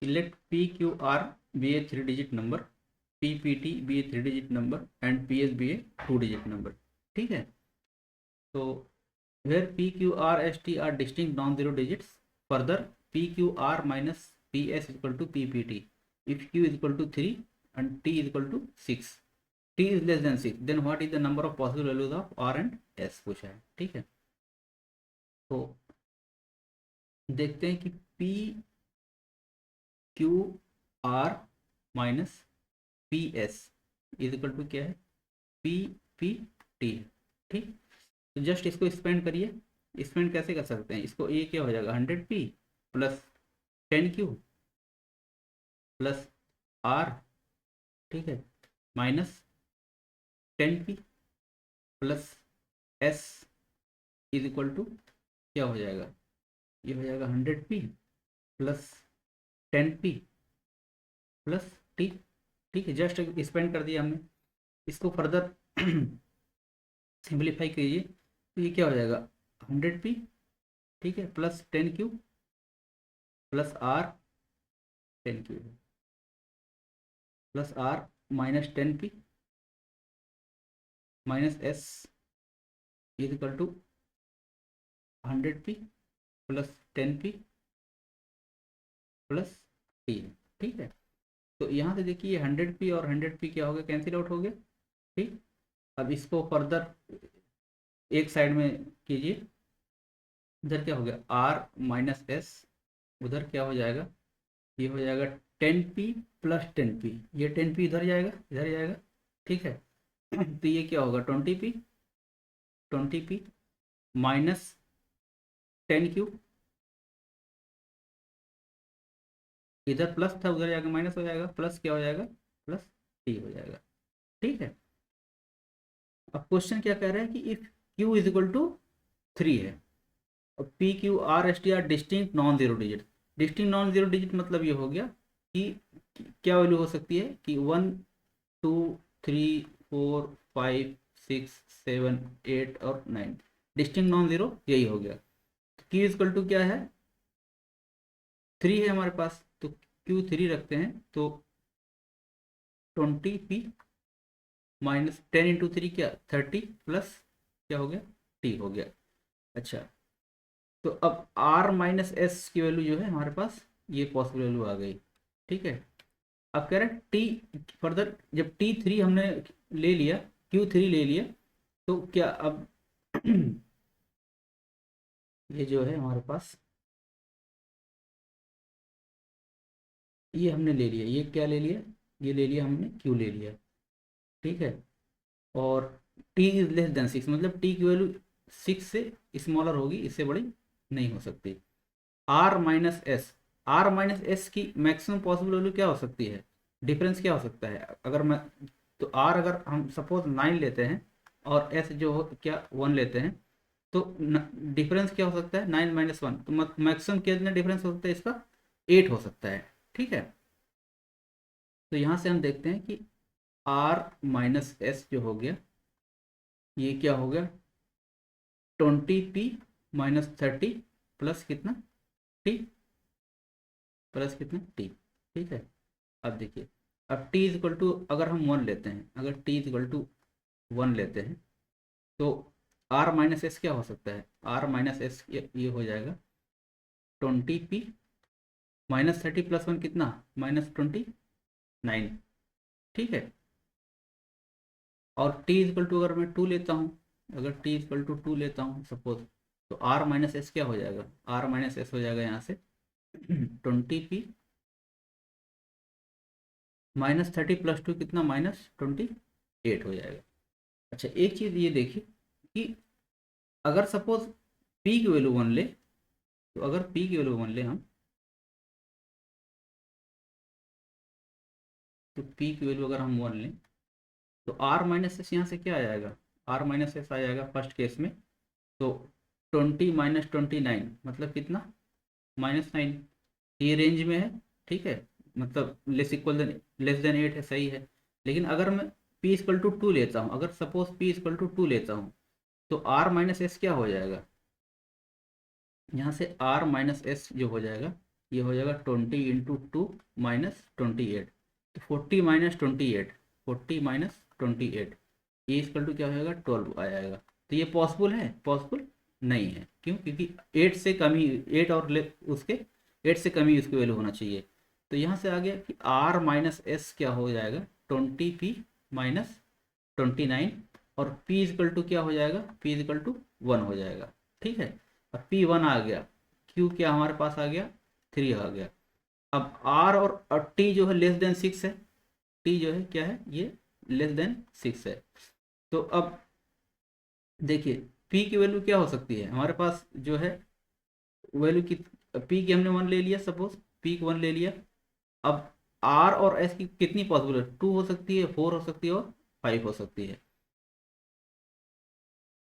Let p q r be a 3 digit number, p p t be a 3 digit number and p s be a 2 digit number. ठीक है, तो where p q r s t are distinct non-zero digits, further p q r minus p s is equal to p p t if q is equal to 3 and t is equal to 6, t is less than 6, then what is the number of possible values of r and s पूछा है। ठीक है, तो देखते हैं कि p q r minus p s is equal to क्या है? P p t. ठीक, तो जस्ट इसको एक्सपेंड करिए। एक्सपेंड कैसे कर सकते हैं इसको? ये क्या हो जाएगा? 100p plus 10q plus r, ठीक है, minus 10p plus s is equal to क्या हो जाएगा? ये हो जाएगा 100p plus 10p plus t. ठीक है, जस्ट एक्सपेंड कर दिया हमने। इसको फर्दर सिंप्लीफाई कीजिए तो ये क्या हो जाएगा? 100p, ठीक है, plus 10q plus r, 10q plus r minus 10p minus s is equal to 100p plus 10p plus t. ठीक है, तो यहाँ से देखिए 100p और 100p क्या हो गया? कैंसिल आउट हो गया। ठीक, अब इसको फर्दर एक साइड में कीजिए। इधर क्या हो गया? आर माइनस एस, उधर क्या हो जाएगा? ये हो जाएगा 10p प्लस 10p, ये 10p इधर जाएगा, इधर जाएगा। ठीक है, तो ये क्या होगा? 20p माइनस 10q, इधर प्लस था उधर जाकर माइनस हो जाएगा, प्लस क्या हो जाएगा? प्लस टी हो जाएगा। ठीक है, अब क्वेश्चन क्या कह रहा है कि if q is equal to 3 है, और p q r s t are distinct non zero digit. Distinct non zero digit मतलब ये हो गया कि क्या वैल्यू हो सकती है कि 1 2 3 4 5 6 7 8 और 9, डिस्टिंक्ट नॉन जीरो यही हो गया। तो क्यू इजकल टू क्या है? 3 है हमारे पास, तो क्यू 3 रखते हैं तो 20p माइनस 10 इंटू 3 क्या? 30 प्लस क्या हो गया? टी हो गया। अच्छा, तो अब r माइनस एस की वैल्यू जो है हमारे पास, ये पॉसिबल वैल्यू आ गई। ठीक है, अब कह रहे हैं टी फर्दर, जब t3 हमने ले लिया, q3 ले लिया, तो क्या अब ये जो है हमारे पास, ये हमने ले लिया, ये क्या ले लिया? ये ले लिया हमने, q ले लिया। ठीक है, और t इज लेस देन 6, मतलब t की वैल्यू 6 से स्मॉलर होगी, इससे बड़ी नहीं हो सकती। r minus s, r minus s की मैक्सिमम पॉसिबल वैल्यू क्या हो सकती है? डिफरेंस क्या हो सकता है? अगर मैं, तो r अगर हम सपोज 9 लेते हैं और s जो हो क्या 1 लेते हैं, तो डिफरेंस क्या हो सकता है? 9 माइनस 1, तो मैक्सिमम कितना डिफरेंस हो सकता है इसका? 8 हो सकता है। ठीक है, तो यहाँ से हम देखते हैं कि r माइनस एस जो हो गया, ये क्या हो गया? 20p माइनस 30 प्लस कितना? टी प्लस कितना? टी। ठीक है, अब देखिए, अब t इज इक्वल टू, अगर हम 1 लेते हैं, अगर t इज इक्वल टू 1 लेते हैं, तो r माइनस एस क्या हो सकता है? r माइनस एस ये हो जाएगा 20p माइनस 30 प्लस 1 कितना? माइनस 29। ठीक है, और t इज इक्वल टू अगर मैं 2 लेता हूँ, अगर t इज इक्वल टू 2 लेता हूँ सपोज, तो r माइनस एस क्या हो जाएगा? r माइनस एस हो जाएगा यहाँ से 20p माइनस 30 प्लस 2 कितना? माइनस 28 हो जाएगा। अच्छा, एक चीज़ ये देखिए कि अगर सपोज p की वैल्यू 1 ले, तो अगर p की वैल्यू 1 ले हम, तो p की वैल्यू अगर हम 1 लें, तो r माइनस एस यहाँ से क्या आ जाएगा? आर माइनस एस आ जाएगा फर्स्ट केस में। तो 20 माइनस 29 मतलब कितना, -9, ये रेंज में है, ठीक है, मतलब लेस देन 8 है, सही है। लेकिन अगर मैं p इक्वल टू 2 लेता हूँ, अगर सपोज p इक्वल टू 2 लेता हूँ, तो r माइनस एस क्या हो जाएगा, यहाँ से r माइनस एस जो हो जाएगा, ये हो जाएगा 20 इंटू 2 माइनस 28, तो 40 माइनस 28, 40 माइनस 28, ये इक्वल टू क्या हो जाएगा, 12 आ जाएगा। तो ये पॉसिबल है, पॉसिबल नहीं है, क्यों, क्योंकि 8 से कम ही, 8 और उसके 8 से कम ही उसकी वैल्यू होना चाहिए। तो यहाँ से आ गया कि r माइनस एस क्या हो जाएगा, 20p माइनस 29, और p इक्वल टू क्या हो जाएगा, p इक्वल टू 1 हो जाएगा, ठीक है। अब p 1 आ गया, q क्या हमारे पास आ गया, 3 आ गया। अब r और t जो है लेस देन 6 है, t जो है क्या है, ये लेस देन 6 है। तो अब देखिए p की वैल्यू क्या हो सकती है हमारे पास जो है, वैल्यू की p की हमने 1 ले लिया, सपोज p की 1 ले लिया। अब r और s की कितनी पॉसिबल है, 2 हो सकती है, 4 हो सकती है, और 5 हो सकती है।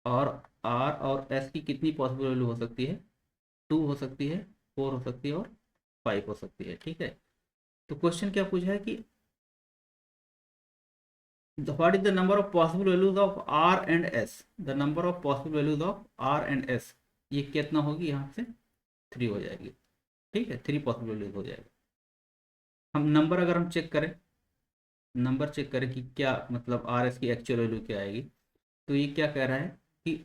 और r और s की कितनी पॉसिबल वैल्यू हो सकती है, 2 हो सकती है, 4 हो सकती है, और 5 हो सकती है, ठीक है। तो क्वेश्चन क्या पूछा है कि what is the number of possible values of r and s, the number of possible values of r and s, ये कितना होगी, यहाँ से 3 हो जाएगी, ठीक है, 3 पॉसिबल वैल्यूज हो जाएगी। हम नंबर अगर हम चेक करें, नंबर चेक करें कि क्या मतलब आर एस की एक्चुअल वैल्यू क्या आएगी, तो ये क्या कह रहा है कि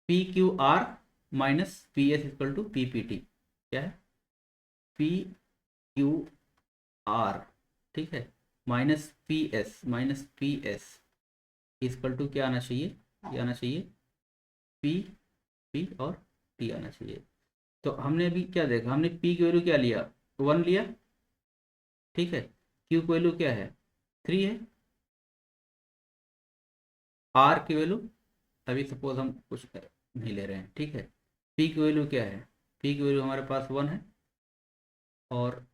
p q r minus p s equal to p p t, क्या है, पी क्यू आर, ठीक है, minus p s equal to क्या आना चाहिए, ये आना चाहिए पी, पी और टी आना चाहिए। तो हमने अभी क्या देखा, हमने पी की वैल्यू क्या लिया, 1 लिया, ठीक है, क्यू की वैल्यू क्या है, 3 है, आर की वैल्यू अभी सपोज हम कुछ नहीं ले रहे हैं, ठीक है, पी की वैल्यू क्या है, पी की वैल्यू हमारे पास 1 है, और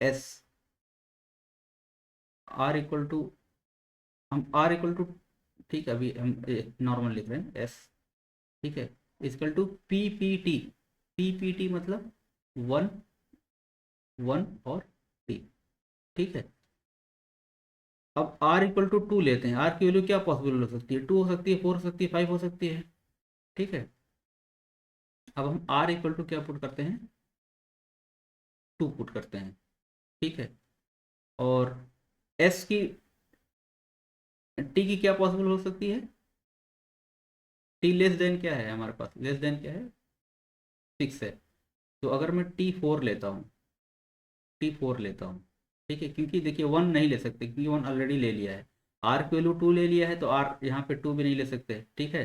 एस आर इक्वल टू, हम आर इक्वल टू, ठीक है, अभी हम नॉर्मल लिख रहे हैं एस, ठीक है, equal to p p t, p p t मतलब 1, 1 और टी, ठीक है। अब r इक्वल टू 2 लेते हैं, r की वैल्यू क्या पॉसिबल हो सकती है, 2 हो सकती है, 4 हो सकती है, 5 हो सकती है, ठीक है। अब हम r इक्वल टू क्या पुट करते हैं, 2 पुट करते हैं, ठीक है। और s की, t की क्या पॉसिबल हो सकती है, t लेस देन क्या है हमारे पास, लेस देन क्या है, 6 है। तो अगर मैं t4 लेता हूँ, t4 लेता हूँ, ठीक है, क्योंकि देखिए 1 नहीं ले सकते, क्योंकि 1 ऑलरेडी ले लिया है, r की वैल्यू 2 ले लिया है, तो r यहाँ पे 2 भी नहीं ले सकते, ठीक है।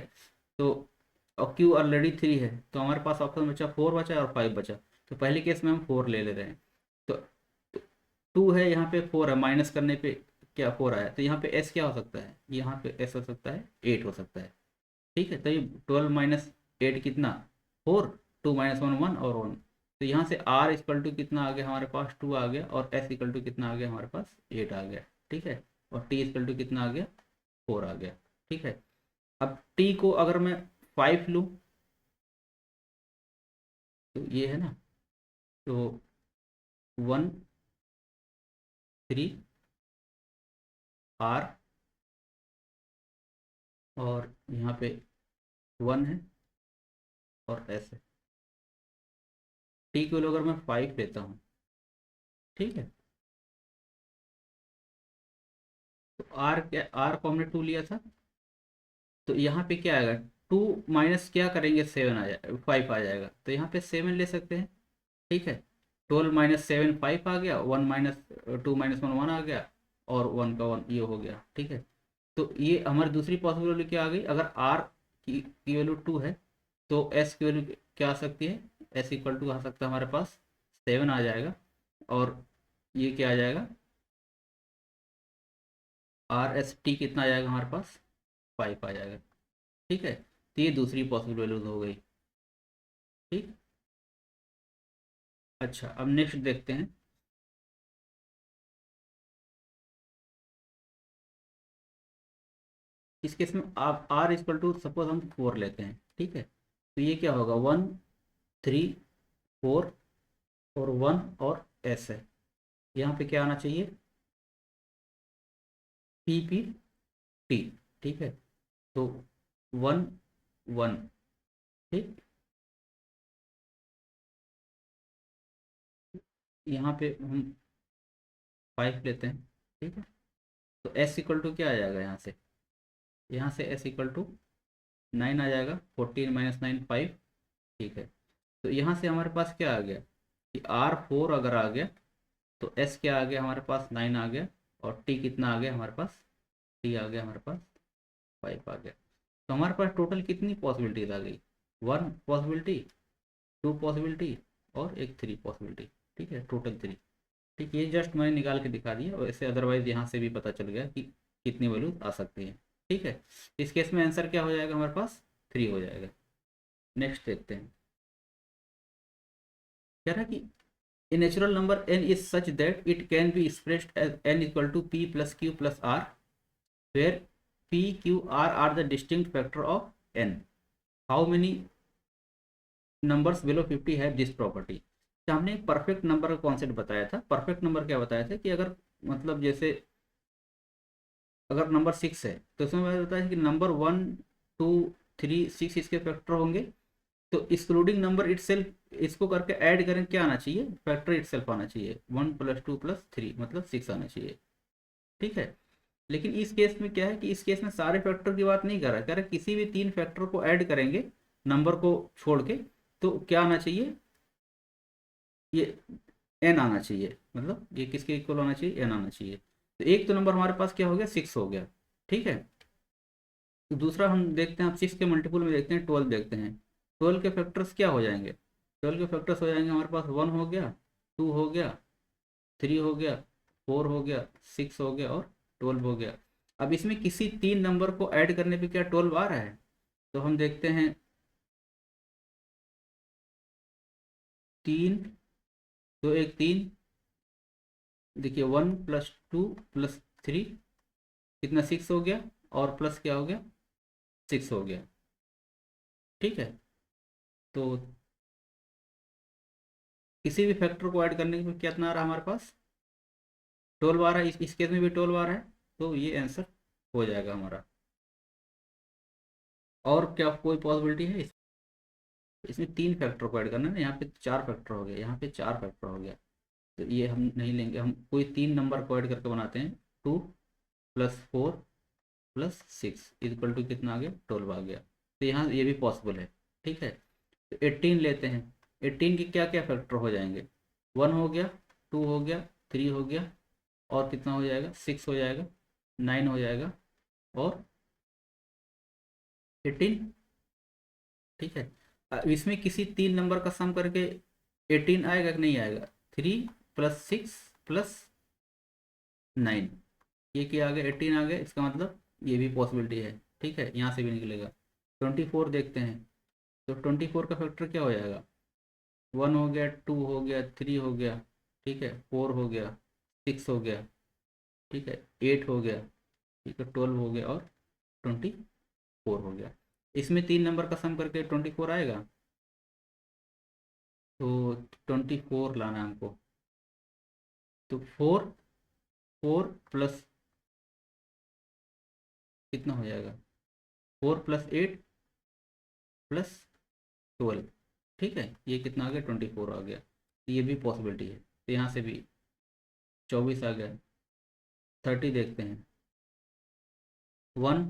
तो और q ऑलरेडी 3 है, तो हमारे पास ऑप्शन बचा 4 बचा और 5 बचा। तो पहले केस में हम 4 ले रहे हैं, तो 2 है, यहाँ पे 4 है, माइनस करने पे क्या 4 आया, तो यहाँ पे s क्या हो सकता है, यहाँ पे s हो सकता है 8 हो सकता है, ठीक है। तो ये 12 माइनस 8 कितना, 4, 2 माइनस 1 1 और 1, तो यहाँ से r इक्वल टू कितना आ गया हमारे पास, 2 आ गया, और s इक्वल टू कितना आ गया हमारे पास, 8 आ गया, ठीक है। और t इक्वल टू कितना आ गया, 4 आ गया, ठीक है। अब t को अगर मैं 5 लूँ, तो ये है ना, तो 1 3 r, और यहाँ पे 1 है और s है, t को अगर मैं 5 लेता हूँ, ठीक है, तो r क्या, r को हमने 2 लिया था, तो यहाँ पे क्या आएगा, 2 माइनस क्या करेंगे, 7 आ जाएगा, 5 आ जाएगा, तो यहाँ पे 7 ले सकते हैं, ठीक है। 12 माइनस 7 5 आ गया, 1 माइनस 2 माइनस 1 1 आ गया, और 1 का 1 ये हो गया, ठीक है। तो ये हमारी दूसरी पॉसिबल वैल्यू क्या आ गई, अगर r की वैल्यू 2 है, तो s की वैल्यू क्या आ सकती है, s इक्वल टू आ सकता है हमारे पास 7 आ जाएगा, और ये क्या आ जाएगा, आर एस टी कितना आ जाएगा हमारे पास, 5 आ जाएगा, ठीक है। तो ये दूसरी पॉसिबल वैल्यूज हो गई, ठीक। अच्छा, अब नेक्स्ट देखते हैं। इस केस में आप आर इक्वल टू सपोज हम 4 लेते हैं, ठीक है, तो ये क्या होगा 1 3 4 और 1 और एस है। यहाँ पे क्या आना चाहिए पी पी टी, ठीक है, तो 1 1, ठीक, यहाँ पे हम 5 लेते हैं, ठीक है, तो एस इक्वल टू क्या आ जाएगा यहाँ से एस इक्वल टू 9 आ जाएगा, 14 माइनस 9 5, ठीक है। तो यहाँ से हमारे पास क्या आ गया कि R4 अगर आ गया तो S क्या आ गया हमारे पास 9 आ गया, और T कितना आ गया हमारे पास, T आ गया हमारे पास 5 आ गया। तो हमारे पास टोटल कितनी पॉसिबिलिटीज आ गई, 1 पॉसिबिलिटी, 2 पॉसिबिलिटी और एक 3 पॉसिबिलिटी, ठीक है, टोटल 3। ठीक, ये जस्ट मैंने निकाल के दिखा दिया, वैसे अदरवाइज यहाँ से भी पता चल गया कि कितनी वैल्यू आ सकती है, ठीक है। इस केस में आंसर क्या हो जाएगा हमारे पास 3 हो जाएगा। नेक्स्ट देखते हैं, कह रहा है कि a natural number n is such that it can be expressed as n equal to p plus q plus r, where p q r are the distinct factor of n. How many numbers below 50 have this property? तो हमने एक perfect number का concept बताया था। Perfect number क्या बताया था कि अगर मतलब जैसे अगर नंबर 6 है तो उसमें मैंने बताया कि नंबर 1 2 3 6 इसके फैक्टर होंगे, तो एक्सक्लूडिंग नंबर इटसेल्फ इसको करके ऐड करें क्या आना चाहिए, फैक्टर इटसेल्फ आना चाहिए, 1 + 2 + 3 मतलब 6 आना चाहिए, ठीक है। लेकिन इस केस में क्या है कि इस केस में सारे फैक्टर की बात नहीं कर रहा है, कह रहा है किसी भी 3 फैक्टर को ऐड करेंगे नंबर को छोड़ के, तो क्या आना चाहिए, ये एन आना चाहिए, मतलब ये किसके इक्वल आना चाहिए, एन आना चाहिए। तो एक तो नंबर हमारे पास क्या हो गया 6 हो गया, ठीक है। तो दूसरा हम देखते हैं, आप 6 के मल्टीपल में देखते हैं, 12 देखते हैं। 12 के फैक्टर्स क्या हो जाएंगे, 12 के फैक्टर्स हो जाएंगे हमारे पास 1 हो गया, 2 हो गया, 3 हो गया, 4 हो गया, 6 हो गया और 12 हो गया। अब इसमें किसी 3 नंबर को ऐड करने पे क्या 12 आ रहा है, तो हम देखते हैं 3, तो एक 3, देखिए 1 + 2 + 3 कितना 6 हो गया, और प्लस क्या हो गया 6 हो गया, ठीक है। तो किसी भी फैक्टर को ऐड करने में कितना आ रहा है हमारे पास 12 आ रहा है, इस केस में भी 12 आ रहा है, तो ये आंसर हो जाएगा हमारा। और क्या कोई पॉसिबिलिटी है इसमें 3 फैक्टर को ऐड करना है ना, यहाँ पे 4 फैक्टर हो गया, यहाँ पे 4 फैक्टर हो गया, तो ये हम नहीं लेंगे, हम कोई 3 नंबर को ऐड करके बनाते हैं। 2 + 4 + 6 इक्वल टू कितना आ गया 12 आ गया, तो यहाँ ये भी पॉसिबल है, ठीक है। तो 18 लेते हैं, 18 के क्या क्या फैक्टर हो जाएंगे, 1 हो गया, 2 हो गया, 3 हो गया, और कितना हो जाएगा 6 हो जाएगा, 9 हो जाएगा और 18, ठीक है। इसमें किसी 3 नंबर का सम करके 18 आएगा कि नहीं आएगा, 3 + 6 + 9, ये क्या आ गया 18 आ गया, इसका मतलब ये भी पॉसिबिलिटी है, ठीक है, यहाँ से भी निकलेगा। 24 देखते हैं, तो 24 का फैक्टर क्या हो जाएगा, 1 हो गया, 2 हो गया, 3 हो गया, ठीक है, 4 हो गया, 6 हो गया, ठीक है, 8 हो गया, ठीक है, 12 हो गया और 24 हो गया। इसमें 3 नंबर का सम करके 24 आएगा, तो 24 लाना है हमको, तो 4 4 प्लस कितना हो जाएगा 4 + 8 + 12, ठीक है, ये कितना आ गया 24 आ गया, ये भी पॉसिबिलिटी है, तो यहाँ से भी 24 आ गया। 30 देखते हैं, 1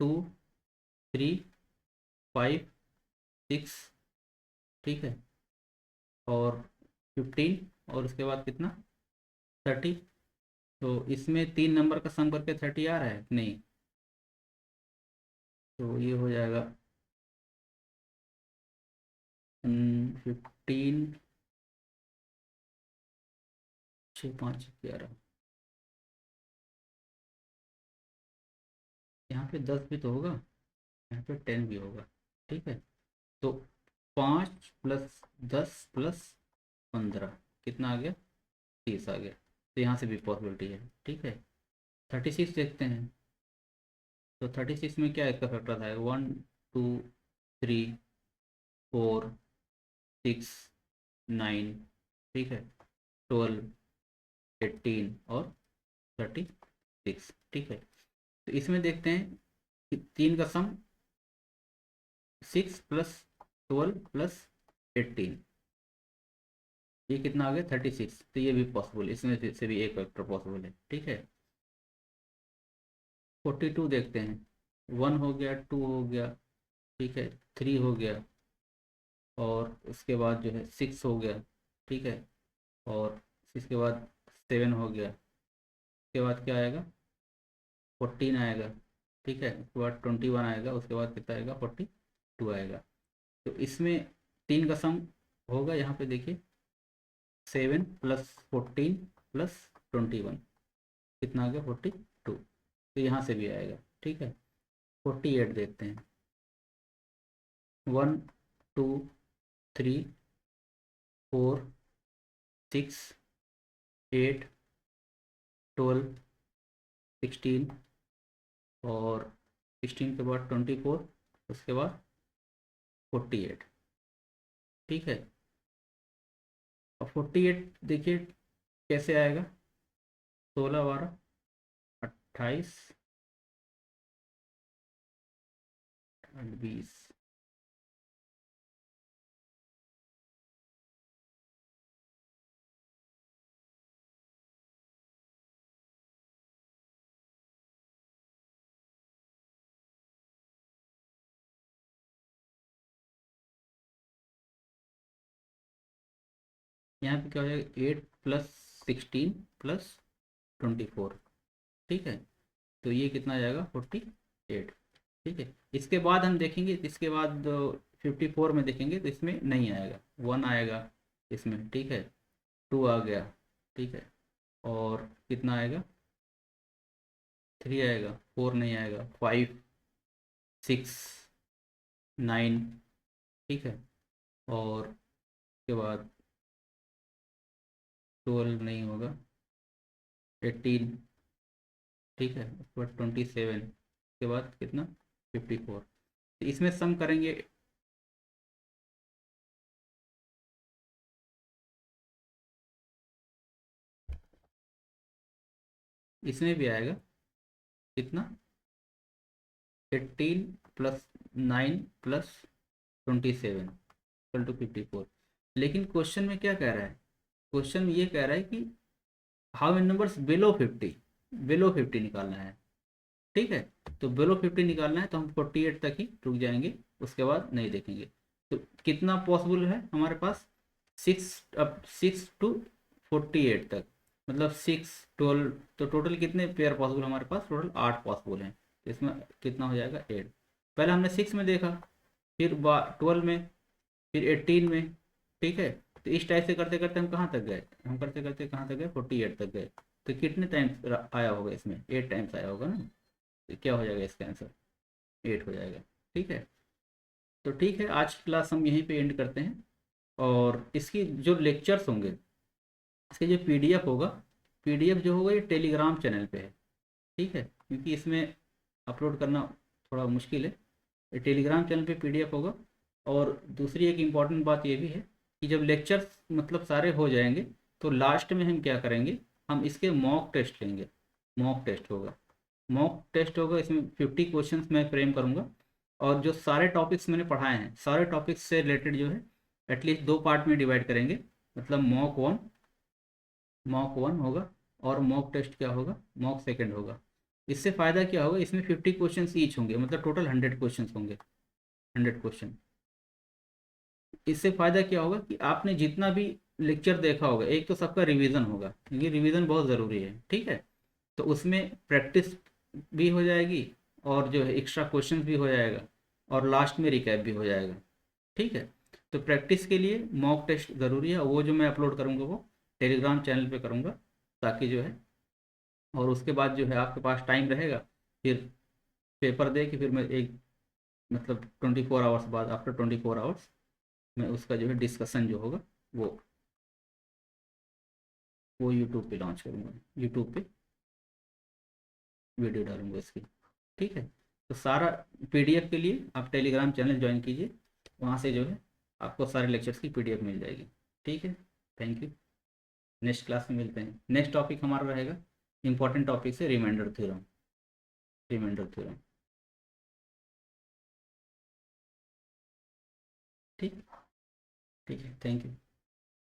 2 3 5 6, ठीक है, और 15, और उसके बाद कितना 30, तो इसमें 3 नंबर का सम करके 30 आ रहा है कि नहीं, तो ये हो जाएगा 15, 6 5 11, यहाँ पे 10 भी तो होगा, यहाँ पे 10 भी होगा, ठीक है। तो 5 + 10 + 15 कितना आ गया 30 आ गया, तो यहाँ से भी पॉसिबिलिटी है, ठीक है। 36 देखते हैं, तो 36 में क्या इसका फैक्टर आएगा, 1 2 3 4 6 9, ठीक है, 12 18 और 36, ठीक है। तो इसमें देखते हैं कि 3 का सम 6 प्लस 12 प्लस 18, ये कितना आ गया 36। तो ये भी पॉसिबल, इसमें से भी एक वेक्टर पॉसिबल है, ठीक है। 42 देखते हैं, 1 हो गया, 2 हो गया, ठीक है, 3 हो गया, और उसके बाद जो है 6 हो गया, ठीक है, और इसके बाद 7 हो गया, उसके बाद क्या आएगा 14 आएगा, ठीक है, उसके बाद 21 आएगा, उसके बाद कितना आएगा 42 आएगा। तो इसमें 3 का सम होगा, यहाँ पे देखिए 7 प्लस 14 प्लस 21, कितना आ गया 42। तो यहाँ से भी आएगा, ठीक है। 48 देखते हैं, 1 2 3 4 6 8 12 16, और 16 के बाद 24, उसके बाद 48, ठीक है। और 48 देखिए कैसे आएगा, 16 12 28 और 20, यहाँ पे क्या हो जाएगा 8 प्लस 16 प्लस 24, ठीक है। तो ये कितना आ जाएगा 48, ठीक है। इसके बाद हम देखेंगे, इसके बाद 54 में देखेंगे तो इसमें नहीं आएगा, 1 आएगा इसमें, ठीक है, 2 आ गया, ठीक है, और कितना आएगा 3 आएगा, 4 नहीं आएगा, 5 6 9, ठीक है, और उसके बाद 12 नहीं होगा, 18, ठीक है, उसके बाद 27, उसके बाद कितना 54। तो इसमें सम करेंगे, इसमें भी आएगा कितना 18 प्लस 9 प्लस 27 इक्वल टू 54। लेकिन क्वेश्चन में क्या कह रहा है, क्वेश्चन में ये कह रहा है कि how many numbers below 50, below 50 निकालना है, ठीक है। तो बिलो 50 निकालना है तो हम 48 तक ही रुक जाएंगे, उसके बाद नहीं देखेंगे। तो कितना पॉसिबल है हमारे पास, 6, अब 6 टू 48 तक, मतलब 6 12, तो टोटल कितने पेयर पॉसिबल हमारे पास, टोटल 8 पॉसिबल हैं। तो इसमें कितना हो जाएगा 8। पहले हमने 6 में देखा, फिर 12 में, फिर 18 में, ठीक है। तो इस टाइप से करते करते हम कहाँ तक गए, हम करते करते कहाँ तक गए 48 तक गए। तो कितने टाइम्स आया होगा इसमें, 8 टाइम्स आया होगा ना। तो क्या हो जाएगा इसका आंसर, 8 हो जाएगा, ठीक है। तो ठीक है, आज की क्लास हम यहीं पे एंड करते हैं, और इसकी जो लेक्चर्स होंगे, इसके जो पीडीएफ होगा, पीडीएफ जो होगा ये टेलीग्राम चैनल पे है, ठीक है, क्योंकि इसमें अपलोड करना थोड़ा मुश्किल है। ये टेलीग्राम चैनल पे पीडीएफ होगा। और दूसरी एक इम्पॉर्टेंट बात ये भी है कि जब लेक्चर्स मतलब सारे हो जाएंगे, तो लास्ट में हम क्या करेंगे, हम इसके मॉक टेस्ट लेंगे, मॉक टेस्ट होगा, मॉक टेस्ट होगा। इसमें 50 क्वेश्चंस मैं फ्रेम करूँगा, और जो सारे टॉपिक्स मैंने पढ़ाए हैं, सारे टॉपिक्स से रिलेटेड जो है एटलीस्ट 2 पार्ट में डिवाइड करेंगे। मतलब मॉक वन होगा, और मॉक टेस्ट क्या होगा, मॉक सेकंड होगा। इससे फ़ायदा क्या होगा, इसमें 50 क्वेश्चन ईच होंगे, मतलब टोटल 100 क्वेश्चन होंगे, 100 क्वेश्चन। इससे फ़ायदा क्या होगा कि आपने जितना भी लेक्चर देखा होगा, एक तो सबका रिवीजन होगा, क्योंकि रिवीजन बहुत ज़रूरी है, ठीक है। तो उसमें प्रैक्टिस भी हो जाएगी, और जो है एक्स्ट्रा क्वेश्चन भी हो जाएगा, और लास्ट में रिकैप भी हो जाएगा, ठीक है। तो प्रैक्टिस के लिए मॉक टेस्ट ज़रूरी है, वो जो मैं अपलोड करूँगा वो टेलीग्राम चैनल पे करूँगा, ताकि जो है, और उसके बाद जो है आपके पास टाइम रहेगा, फिर पेपर दे के फिर मैं एक मतलब 24 आवर्स बाद, आफ्टर 24 आवर्स मैं उसका जो है डिस्कशन जो होगा वो वो यूट्यूब पे लॉन्च करूँगा, यूट्यूब पे वीडियो डालूंगा इसकी, ठीक है। तो सारा पीडीएफ के लिए आप टेलीग्राम चैनल ज्वाइन कीजिए, वहाँ से जो है आपको सारे लेक्चर्स की पीडीएफ मिल जाएगी। ठीक है, थैंक यू। नेक्स्ट क्लास में मिलते हैं। नेक्स्ट टॉपिक हमारा रहेगा इंपॉर्टेंट टॉपिक से रिमाइंडर थ्योरम। रिमाइंडर थ्योरम, ठीक। ठीक है, थैंक यू।